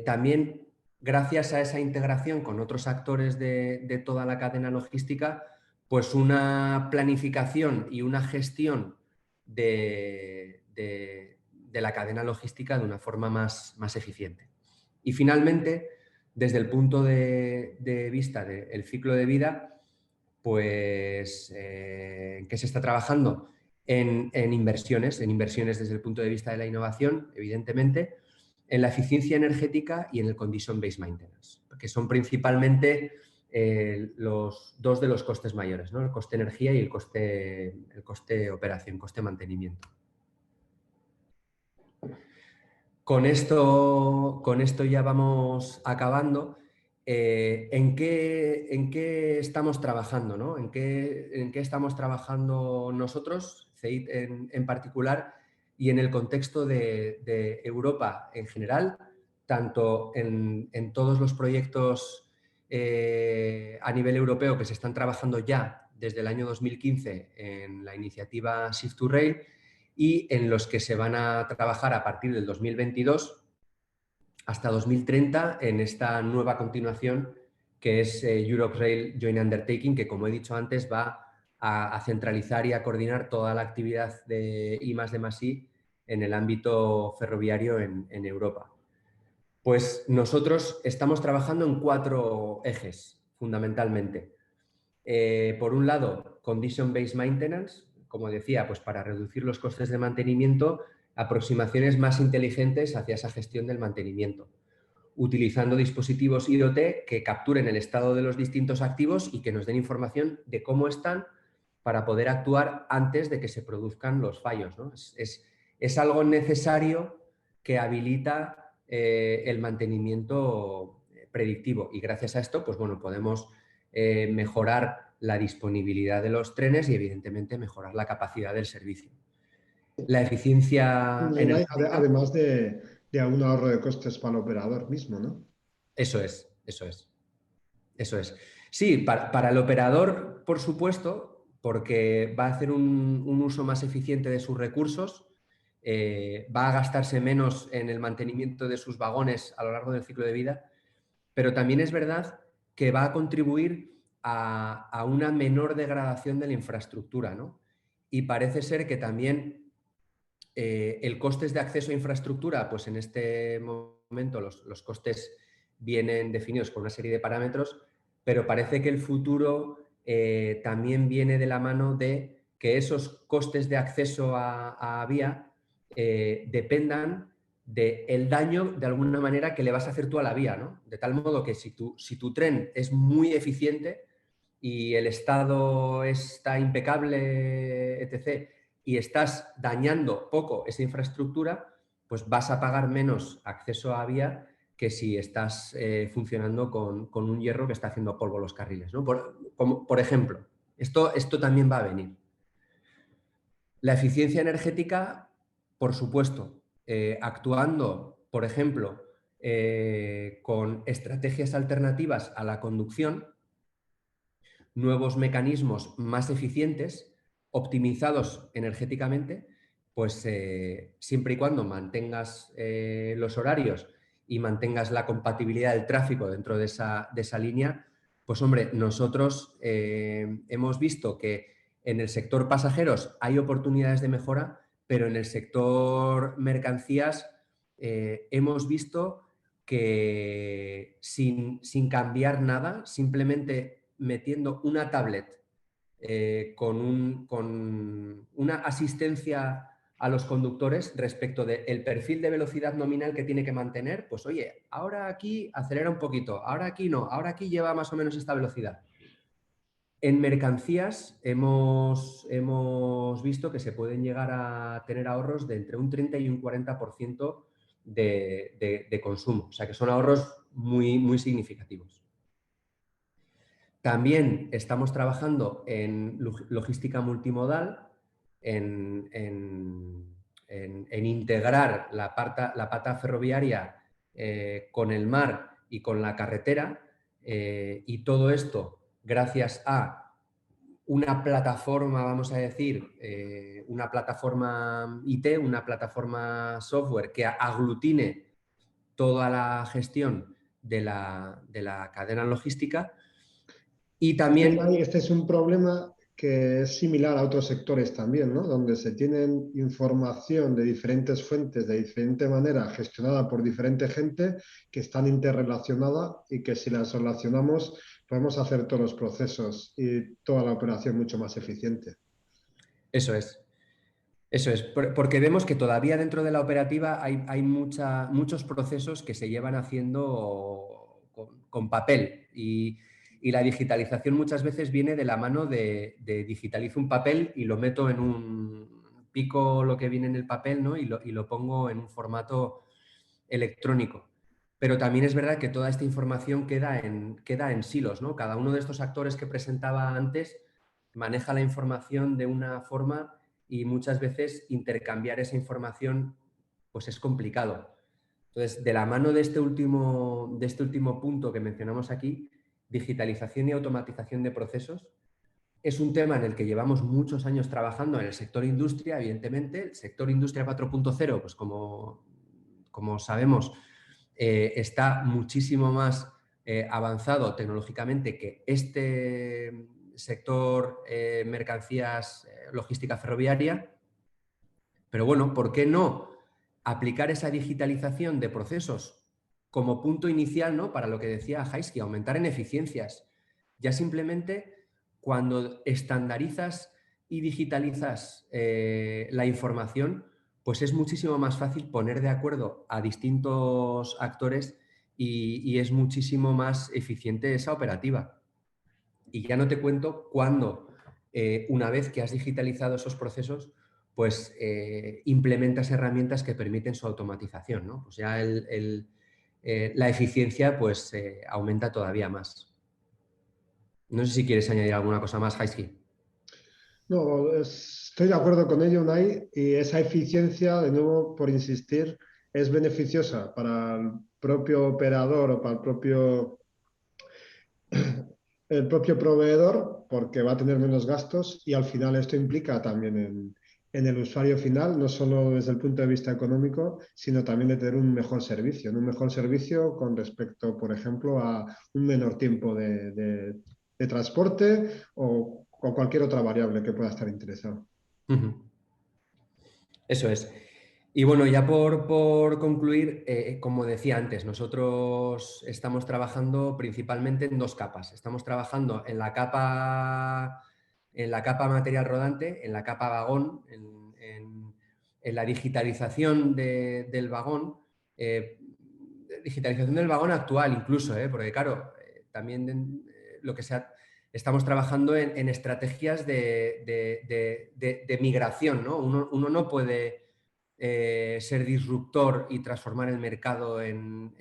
también, gracias a esa integración con otros actores de toda la cadena logística, pues una planificación y una gestión de la cadena logística de una forma más eficiente. Y finalmente, desde el punto de vista del ciclo de vida, pues ¿en qué se está trabajando? En inversiones desde el punto de vista de la innovación, evidentemente, en la eficiencia energética y en el condition-based maintenance, que son principalmente los dos de los costes mayores, ¿no? El coste energía y el coste operación, coste mantenimiento. Con esto ya vamos acabando. ¿En qué estamos trabajando, ¿no? ¿En qué estamos trabajando nosotros, CEIT en particular, y en el contexto de Europa en general, tanto en todos los proyectos a nivel europeo que se están trabajando ya desde el año 2015 en la iniciativa Shift2Rail, y en los que se van a trabajar a partir del 2022 hasta 2030 en esta nueva continuación que es Europe Rail Joint Undertaking, que, como he dicho antes, va a centralizar y a coordinar toda la actividad de I+D+I en el ámbito ferroviario en Europa. Pues nosotros estamos trabajando en 4 ejes, fundamentalmente. Por un lado, Condition-Based Maintenance, como decía, pues para reducir los costes de mantenimiento, aproximaciones más inteligentes hacia esa gestión del mantenimiento, utilizando dispositivos IoT que capturen el estado de los distintos activos y que nos den información de cómo están para poder actuar antes de que se produzcan los fallos, ¿no? Es algo necesario que habilita el mantenimiento predictivo, y gracias a esto, pues bueno, podemos mejorar la disponibilidad de los trenes y, evidentemente, mejorar la capacidad del servicio. La eficiencia energética...
Además de un ahorro de costes para el operador mismo, ¿no?
Eso es. Sí, para el operador, por supuesto, porque va a hacer un uso más eficiente de sus recursos, va a gastarse menos en el mantenimiento de sus vagones a lo largo del ciclo de vida, pero también es verdad que va a contribuir a una menor degradación de la infraestructura, ¿no? Y parece ser que también el costes de acceso a infraestructura, pues en este momento los costes vienen definidos por una serie de parámetros, pero parece que el futuro también viene de la mano de que esos costes de acceso a vía dependan del daño, de alguna manera, que le vas a hacer tú a la vía, ¿no? De tal modo que si tu tren es muy eficiente y el estado está impecable, etc., y estás dañando poco esa infraestructura, pues vas a pagar menos acceso a vía que si estás funcionando con un hierro que está haciendo polvo los carriles, ¿no? Por ejemplo, esto también va a venir. La eficiencia energética, por supuesto, actuando, por ejemplo, con estrategias alternativas a la conducción, nuevos mecanismos más eficientes, optimizados energéticamente, pues siempre y cuando mantengas los horarios y mantengas la compatibilidad del tráfico dentro de esa línea, pues hombre, nosotros hemos visto que en el sector pasajeros hay oportunidades de mejora, pero en el sector mercancías hemos visto que sin cambiar nada, simplemente metiendo una tablet con una asistencia a los conductores respecto del perfil de velocidad nominal que tiene que mantener, pues oye, ahora aquí acelera un poquito, ahora aquí no, ahora aquí lleva más o menos esta velocidad. En mercancías hemos visto que se pueden llegar a tener ahorros de entre un 30 y un 40% de consumo, o sea que son ahorros muy, muy significativos. También estamos trabajando en logística multimodal, en integrar la pata ferroviaria con el mar y con la carretera, y todo esto gracias a una plataforma, vamos a decir, una plataforma IT, una plataforma software que aglutine toda la gestión de la cadena logística. Y también...
Este es un problema que es similar a otros sectores también, ¿no? Donde se tienen información de diferentes fuentes, de diferente manera, gestionada por diferente gente, que están interrelacionadas y que si las relacionamos podemos hacer todos los procesos y toda la operación mucho más eficiente.
Eso es. Eso es, porque vemos que todavía dentro de la operativa hay muchos procesos que se llevan haciendo con papel y la digitalización muchas veces viene de la mano de digitalizo un papel y lo meto en pico lo que viene en el papel, ¿no? y lo pongo en un formato electrónico. Pero también es verdad que toda esta información queda en silos, ¿no? Cada uno de estos actores que presentaba antes maneja la información de una forma y muchas veces intercambiar esa información pues es complicado. Entonces, de la mano de este último punto que mencionamos aquí, digitalización y automatización de procesos, es un tema en el que llevamos muchos años trabajando en el sector industria, evidentemente. El sector industria 4.0, pues como sabemos, está muchísimo más avanzado tecnológicamente que este sector mercancías, logística ferroviaria. Pero bueno, ¿por qué no aplicar esa digitalización de procesos como punto inicial, ¿no? Para lo que decía Heisky, aumentar en eficiencias? Ya simplemente cuando estandarizas y digitalizas la información, pues es muchísimo más fácil poner de acuerdo a distintos actores y es muchísimo más eficiente esa operativa. Y ya no te cuento cuando, una vez que has digitalizado esos procesos, pues implementas herramientas que permiten su automatización, ¿no? Pues ya la eficiencia pues aumenta todavía más. No sé si quieres añadir alguna cosa más, Heisky.
No, estoy de acuerdo con ello, Unai, y esa eficiencia, de nuevo, por insistir, es beneficiosa para el propio operador o para el propio proveedor, porque va a tener menos gastos y al final esto implica también en el usuario final, no solo desde el punto de vista económico, sino también de tener un mejor servicio, un mejor servicio con respecto, por ejemplo, a un menor tiempo de transporte o cualquier otra variable que pueda estar interesado.
Eso es. Y bueno, ya por concluir, como decía antes, nosotros estamos trabajando principalmente en dos capas. Estamos trabajando en la capa material rodante, en la capa vagón, en la digitalización del vagón, digitalización del vagón actual incluso, porque claro, también lo que sea, estamos trabajando en estrategias de migración, ¿no? Uno no puede ser disruptor y transformar el mercado en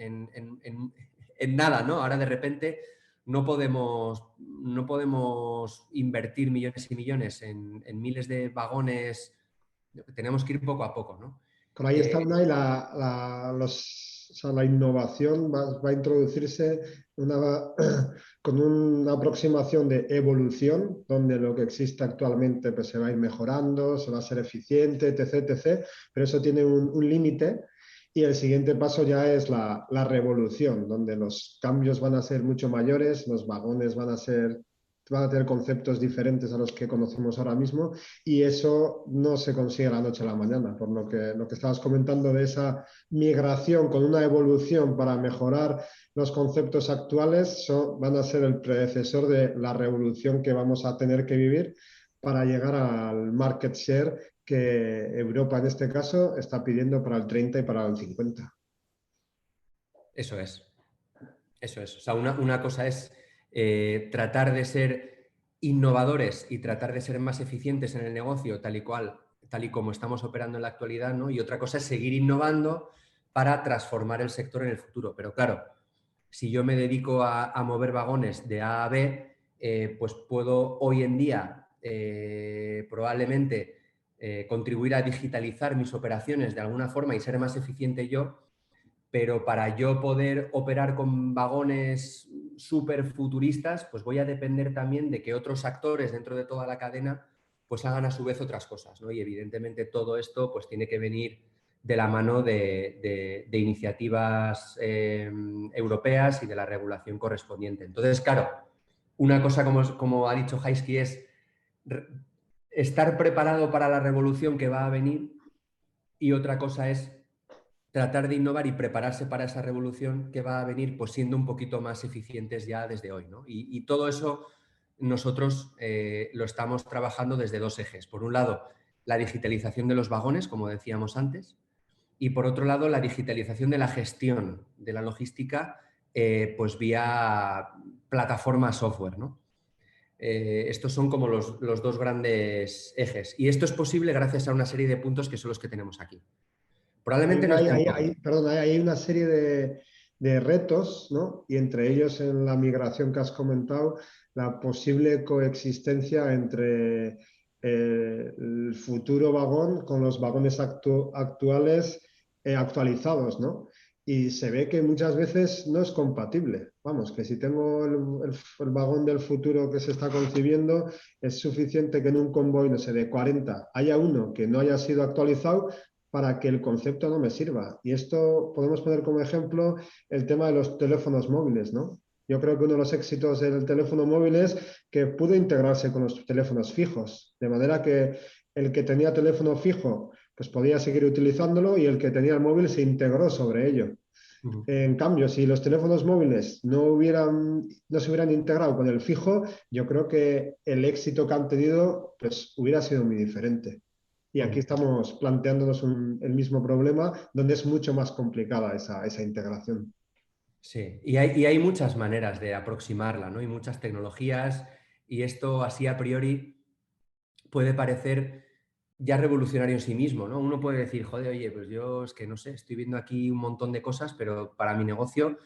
nada, ¿no? Ahora de repente no podemos invertir millones y millones en miles de vagones, tenemos que ir poco a poco, ¿no?
Por ahí está una y o sea, la innovación va a introducirse con una aproximación de evolución, donde lo que existe actualmente pues, se va a ir mejorando, se va a ser eficiente, etc, etc. Pero eso tiene un límite y el siguiente paso ya es la revolución, donde los cambios van a ser mucho mayores, los vagones van a tener conceptos diferentes a los que conocemos ahora mismo y eso no se consigue la noche a la mañana, por lo que estabas comentando de esa migración con una evolución para mejorar los conceptos actuales van a ser el predecesor de la revolución que vamos a tener que vivir para llegar al market share que Europa en este caso está pidiendo para el 30 y para el 50.
Eso es. Eso es. O sea, una cosa es tratar de ser innovadores y tratar de ser más eficientes en el negocio tal y como estamos operando en la actualidad, ¿no? Y otra cosa es seguir innovando para transformar el sector en el futuro. Pero claro, si yo me dedico a mover vagones de A a B, pues puedo hoy en día probablemente contribuir a digitalizar mis operaciones de alguna forma y ser más eficiente yo, pero para yo poder operar con vagones súper futuristas, pues voy a depender también de que otros actores dentro de toda la cadena pues hagan a su vez otras cosas, ¿no? Y evidentemente todo esto pues tiene que venir de la mano de iniciativas europeas y de la regulación correspondiente. Entonces, claro, una cosa como ha dicho Heisky es estar preparado para la revolución que va a venir y otra cosa es tratar de innovar y prepararse para esa revolución que va a venir, pues siendo un poquito más eficientes ya desde hoy, ¿no? Y todo eso nosotros lo estamos trabajando desde dos ejes. Por un lado, la digitalización de los vagones, como decíamos antes, y por otro lado, la digitalización de la gestión de la logística, pues vía plataforma software, ¿no? Estos son como los dos grandes ejes. Y esto es posible gracias a una serie de puntos que son los que tenemos aquí. Probablemente no estén todos.
Perdón, hay una serie de retos, ¿no? Y entre ellos en la migración que has comentado, la posible coexistencia entre el futuro vagón con los vagones actuales actualizados, ¿no? Y se ve que muchas veces no es compatible. Vamos, que si tengo el vagón del futuro que se está concibiendo, es suficiente que en un convoy, no sé, de 40 haya uno que no haya sido actualizado para que el concepto no me sirva. Y esto podemos poner como ejemplo el tema de los teléfonos móviles, ¿no? Yo creo que uno de los éxitos del teléfono móvil es que pudo integrarse con los teléfonos fijos, de manera que el que tenía teléfono fijo pues podía seguir utilizándolo y el que tenía el móvil se integró sobre ello. En cambio, si los teléfonos móviles no se hubieran integrado con el fijo, yo creo que el éxito que han tenido pues, hubiera sido muy diferente. Y aquí estamos planteándonos el mismo problema, donde es mucho más complicada esa integración.
Sí, y hay muchas maneras de aproximarla, ¿no? Y muchas tecnologías, y esto así a priori puede parecer ya revolucionario en sí mismo, ¿no? Uno puede decir, joder, oye, pues yo es que no sé, estoy viendo aquí un montón de cosas, pero para mi negocio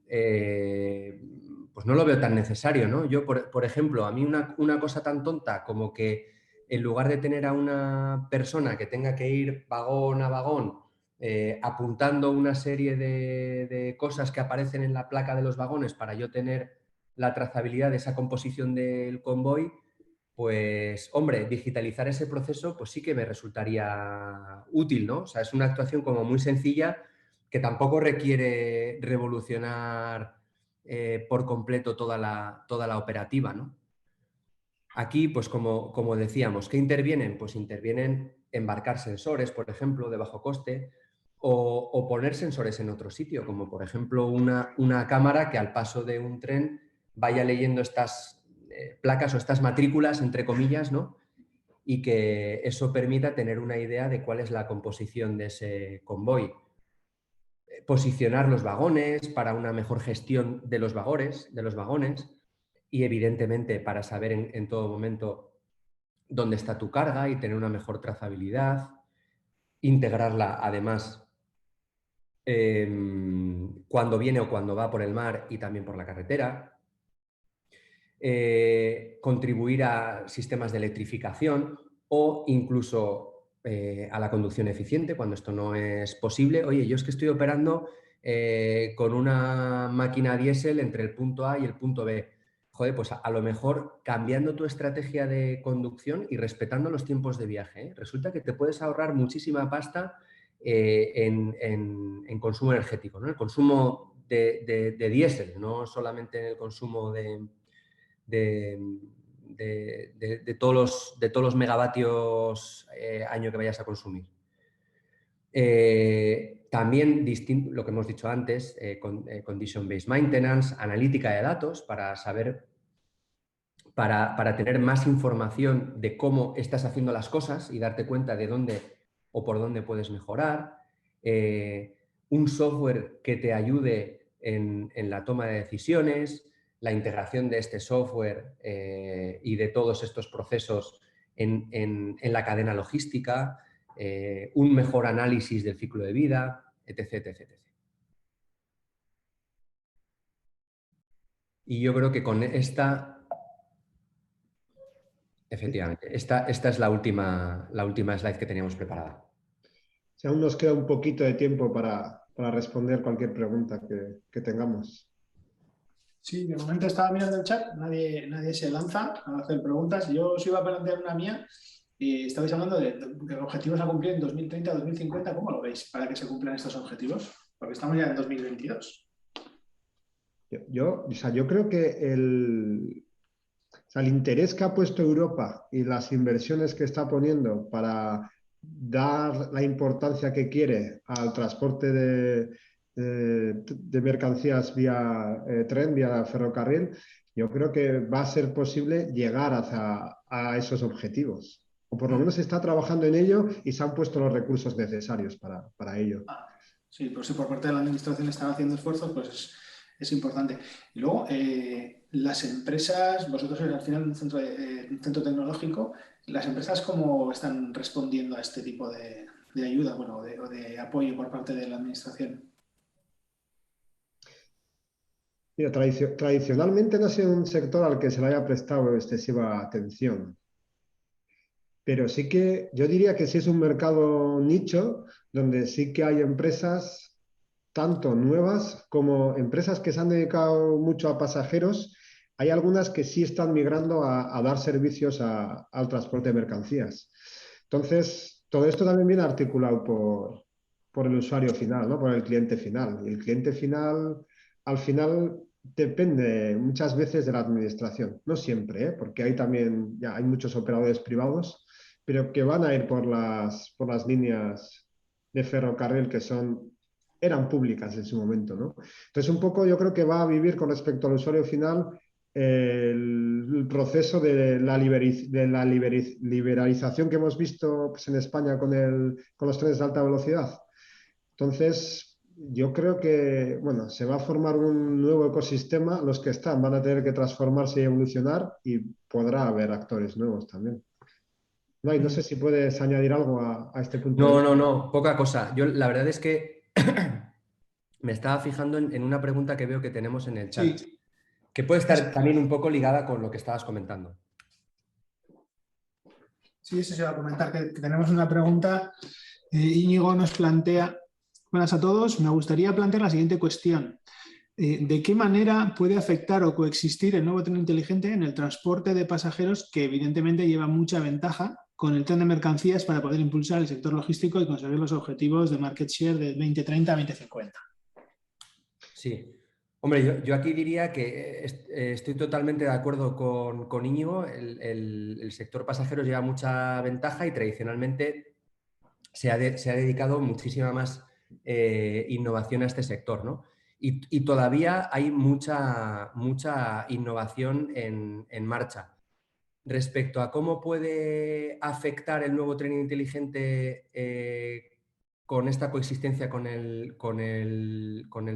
pues no lo veo tan necesario, ¿no? Yo, por ejemplo, a mí una cosa tan tonta como que en lugar de tener a una persona que tenga que ir vagón a vagón apuntando una serie de cosas que aparecen en la placa de los vagones para yo tener la trazabilidad de esa composición del convoy, pues, hombre, digitalizar ese proceso pues sí que me resultaría útil, ¿no? O sea, es una actuación como muy sencilla que tampoco requiere revolucionar por completo toda la operativa, ¿no? Aquí, pues como decíamos, ¿qué intervienen? Pues intervienen embarcar sensores, por ejemplo, de bajo coste, o poner sensores en otro sitio, como por ejemplo una cámara que al paso de un tren vaya leyendo estas placas o estas matrículas, entre comillas, ¿no? Y que eso permita tener una idea de cuál es la composición de ese convoy. Posicionar los vagones para una mejor gestión de los vagones y evidentemente para saber en todo momento dónde está tu carga y tener una mejor trazabilidad, integrarla además cuando viene o cuando va por el mar y también por la carretera, contribuir a sistemas de electrificación o incluso a la conducción eficiente cuando esto no es posible. Oye, yo es que estoy operando con una máquina diésel entre el punto A y el punto B. Joder, pues a lo mejor cambiando tu estrategia de conducción y respetando los tiempos de viaje, resulta que te puedes ahorrar muchísima pasta en consumo energético, ¿no? El consumo de diésel, no solamente en el consumo de todos los megavatios año que vayas a consumir. También lo que hemos dicho antes, condition-based maintenance, analítica de datos para saber, para tener más información de cómo estás haciendo las cosas y darte cuenta de dónde o por dónde puedes mejorar. Un software que te ayude en la toma de decisiones, la integración de este software y de todos estos procesos en la cadena logística, un mejor análisis del ciclo de vida, etc, etc, etc. Y yo creo que con efectivamente, esta es la última slide que teníamos preparada.
Si aún nos queda un poquito de tiempo para responder cualquier pregunta que tengamos.
Sí, de momento estaba mirando el chat, nadie se lanza a hacer preguntas. Yo os iba a plantear una mía y estabais hablando de objetivos a cumplir en 2030, 2050. ¿Cómo lo veis para que se cumplan estos objetivos? Porque estamos ya en 2022.
Yo creo que el interés que ha puesto Europa y las inversiones que está poniendo para dar la importancia que quiere al transporte de mercancías vía tren, vía ferrocarril, yo creo que va a ser posible llegar a esos objetivos. O por lo menos se está trabajando en ello y se han puesto los recursos necesarios para ello.
Sí, pues si por parte de la administración están haciendo esfuerzos, pues es importante. Y luego, las empresas, vosotros sois al final un centro tecnológico, ¿las empresas cómo están respondiendo a este tipo de ayuda, bueno, o de apoyo por parte de la administración?
Mira, tradicionalmente no ha sido un sector al que se le haya prestado excesiva atención. Pero sí que yo diría que sí es un mercado nicho donde sí que hay empresas, tanto nuevas como empresas que se han dedicado mucho a pasajeros. Hay algunas que sí están migrando a dar servicios al transporte de mercancías. Entonces, todo esto también viene articulado por el usuario final, ¿no? Por el cliente final. Y el cliente final, al final, depende muchas veces de la administración. No siempre, ¿eh? Porque hay también, ya hay muchos operadores privados, pero que van a ir por las líneas de ferrocarril que eran públicas en su momento, ¿no? Entonces, un poco yo creo que va a vivir con respecto al usuario final el proceso de la liberalización que hemos visto pues, en España con los trenes de alta velocidad. Entonces, yo creo que, bueno, se va a formar un nuevo ecosistema. Los que están van a tener que transformarse y evolucionar y podrá haber actores nuevos también. No sé si puedes añadir algo a este punto.
No, poca cosa. Yo la verdad es que me estaba fijando en una pregunta que veo que tenemos en el chat,
Sí.
Que puede estar también un poco ligada con lo que estabas comentando.
Sí, eso se va a comentar, que tenemos una pregunta. Íñigo nos plantea, buenas a todos, me gustaría plantear la siguiente cuestión. ¿De qué manera puede afectar o coexistir el nuevo tren inteligente en el transporte de pasajeros que evidentemente lleva mucha ventaja con el tren de mercancías para poder impulsar el sector logístico y conseguir los objetivos de market share de 2030 a 2050?
Sí. Hombre, yo aquí diría que estoy totalmente de acuerdo con Íñigo. El sector pasajeros lleva mucha ventaja y tradicionalmente se ha dedicado muchísima más innovación a este sector, ¿no? Y todavía hay mucha innovación en marcha. Respecto a cómo puede afectar el nuevo tren inteligente con esta coexistencia con el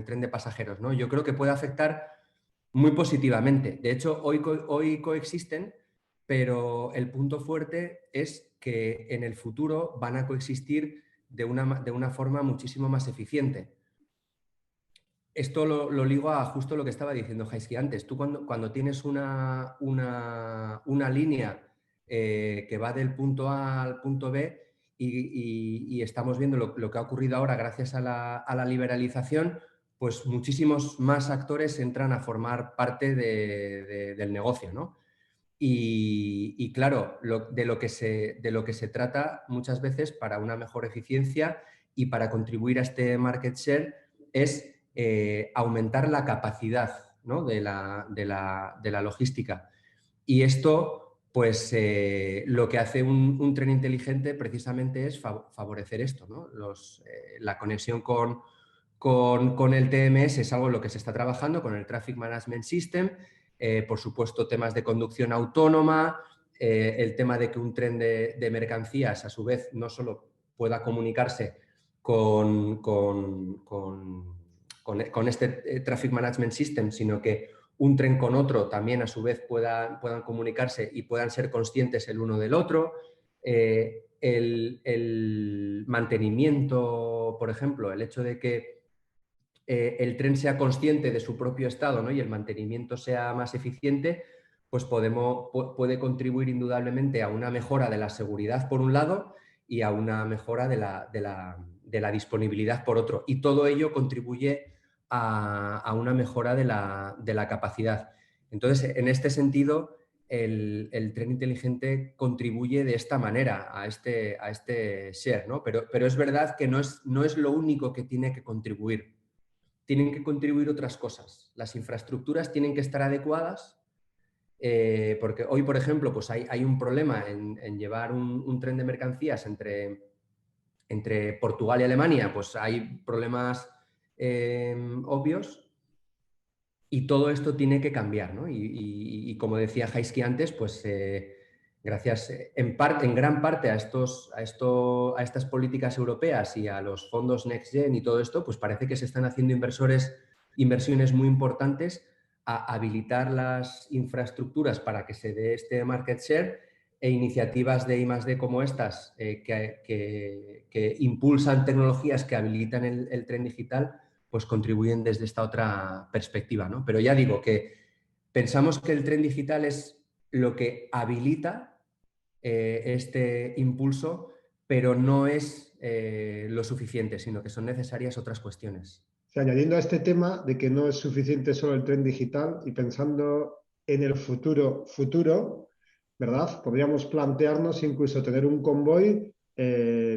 tren de pasajeros, ¿no? Yo creo que puede afectar muy positivamente. De hecho, hoy coexisten, pero el punto fuerte es que en el futuro van a coexistir de una forma muchísimo más eficiente. Esto lo ligo a justo lo que estaba diciendo Jaisky antes. Tú cuando tienes una línea que va del punto A al punto B y estamos viendo lo que ha ocurrido ahora gracias a la liberalización, pues muchísimos más actores entran a formar parte del negocio, ¿no? Y claro, de lo que se trata muchas veces para una mejor eficiencia y para contribuir a este market share es aumentar la capacidad, ¿no? de la logística. Y esto, pues, lo que hace un tren inteligente precisamente es favorecer esto, ¿no? La conexión con el TMS es algo en lo que se está trabajando, con el Traffic Management System, por supuesto temas de conducción autónoma, el tema de que un tren de mercancías a su vez no solo pueda comunicarse con este Traffic Management System, sino que un tren con otro también a su vez puedan comunicarse y puedan ser conscientes el uno del otro. El mantenimiento, por ejemplo, el hecho de que el tren sea consciente de su propio estado, ¿no? Y el mantenimiento sea más eficiente, pues puede contribuir indudablemente a una mejora de la seguridad por un lado y a una mejora de la disponibilidad por otro. Y todo ello contribuye a una mejora de la capacidad. Entonces, en este sentido, el tren inteligente contribuye de esta manera a este share, ¿no? Pero es verdad que no es lo único que tiene que contribuir. Tienen que contribuir otras cosas. Las infraestructuras tienen que estar adecuadas porque hoy, por ejemplo, pues hay un problema en llevar un tren de mercancías entre Portugal y Alemania, pues hay problemas obvios y todo esto tiene que cambiar, ¿no? Y como decía Jaisky antes, pues gracias en gran parte a estas políticas europeas y a los fondos Next Gen y todo esto, pues parece que se están haciendo inversiones muy importantes a habilitar las infraestructuras para que se dé este market share e iniciativas de I+D como estas que impulsan tecnologías que habilitan el tren digital, pues contribuyen desde esta otra perspectiva, ¿no? Pero ya digo que pensamos que el tren digital es lo que habilita este impulso, pero no es lo suficiente, sino que son necesarias otras cuestiones.
O sea, añadiendo a este tema de que no es suficiente solo el tren digital y pensando en el futuro, ¿verdad? Podríamos plantearnos incluso tener un convoy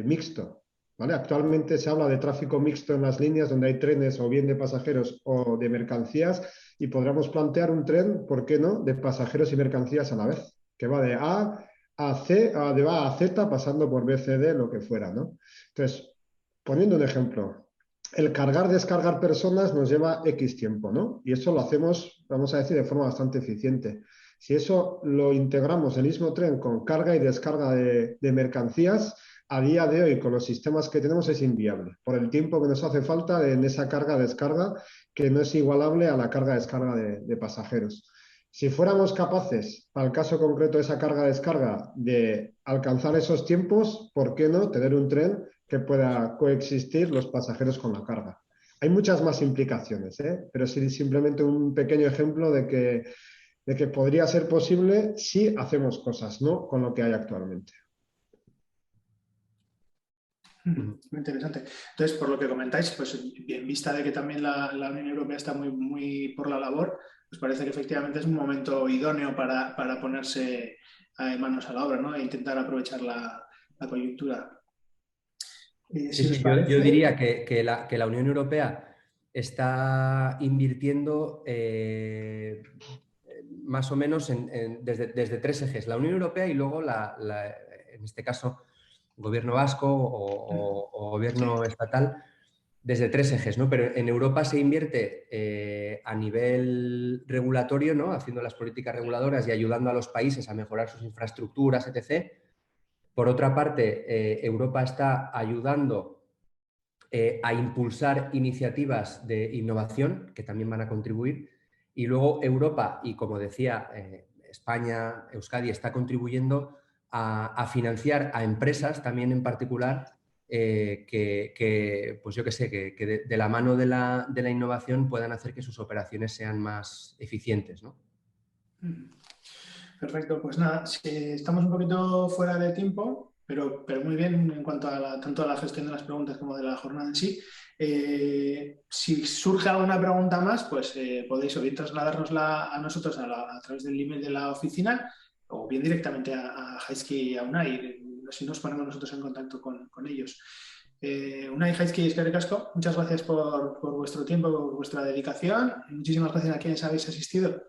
mixto, ¿vale? Actualmente se habla de tráfico mixto en las líneas donde hay trenes o bien de pasajeros o de mercancías y podríamos plantear un tren, ¿por qué no?, de pasajeros y mercancías a la vez, que va de A a C, de A a Z, pasando por B, C, D, lo que fuera, ¿no? Entonces, poniendo un ejemplo, el cargar, descargar personas nos lleva X tiempo, ¿no? Y eso lo hacemos, vamos a decir, de forma bastante eficiente. Si eso lo integramos el mismo tren con carga y descarga de mercancías, a día de hoy con los sistemas que tenemos es inviable, por el tiempo que nos hace falta en esa carga-descarga, que no es igualable a la carga-descarga de pasajeros. Si fuéramos capaces, para el caso concreto de esa carga-descarga, de alcanzar esos tiempos, ¿por qué no tener un tren que pueda coexistir los pasajeros con la carga? Hay muchas más implicaciones, pero sí simplemente un pequeño ejemplo de que podría ser posible si hacemos cosas, ¿no?, con lo que hay actualmente.
Muy interesante. Entonces, por lo que comentáis, pues en vista de que también la Unión Europea está muy por la labor, pues parece que efectivamente es un momento idóneo para ponerse manos a la obra, ¿no? E intentar aprovechar la coyuntura.
Sí, yo diría que la Unión Europea está invirtiendo más o menos desde tres ejes. La Unión Europea y luego, en este caso, gobierno vasco o gobierno estatal, desde 3 ejes, ¿no? Pero en Europa se invierte a nivel regulatorio, ¿no? Haciendo las políticas reguladoras y ayudando a los países a mejorar sus infraestructuras, etc. Por otra parte, Europa está ayudando a impulsar iniciativas de innovación que también van a contribuir. Y luego Europa, y como decía, España, Euskadi, está contribuyendo a financiar a empresas también en particular pues yo qué sé, que de la mano de la innovación puedan hacer que sus operaciones sean más eficientes, ¿no?
Perfecto, pues nada, si estamos un poquito fuera de tiempo, pero muy bien en cuanto a tanto a la gestión de las preguntas como de la jornada en sí. Si surge alguna pregunta más, pues podéis o bien trasladárnosla a nosotros a través del email de la oficina o bien directamente a Jaizki y a Unai, si nos ponemos nosotros en contacto con ellos. Unai, Jaizki, eskerrik asko, muchas gracias por vuestro tiempo, por vuestra dedicación. Muchísimas gracias a quienes habéis asistido.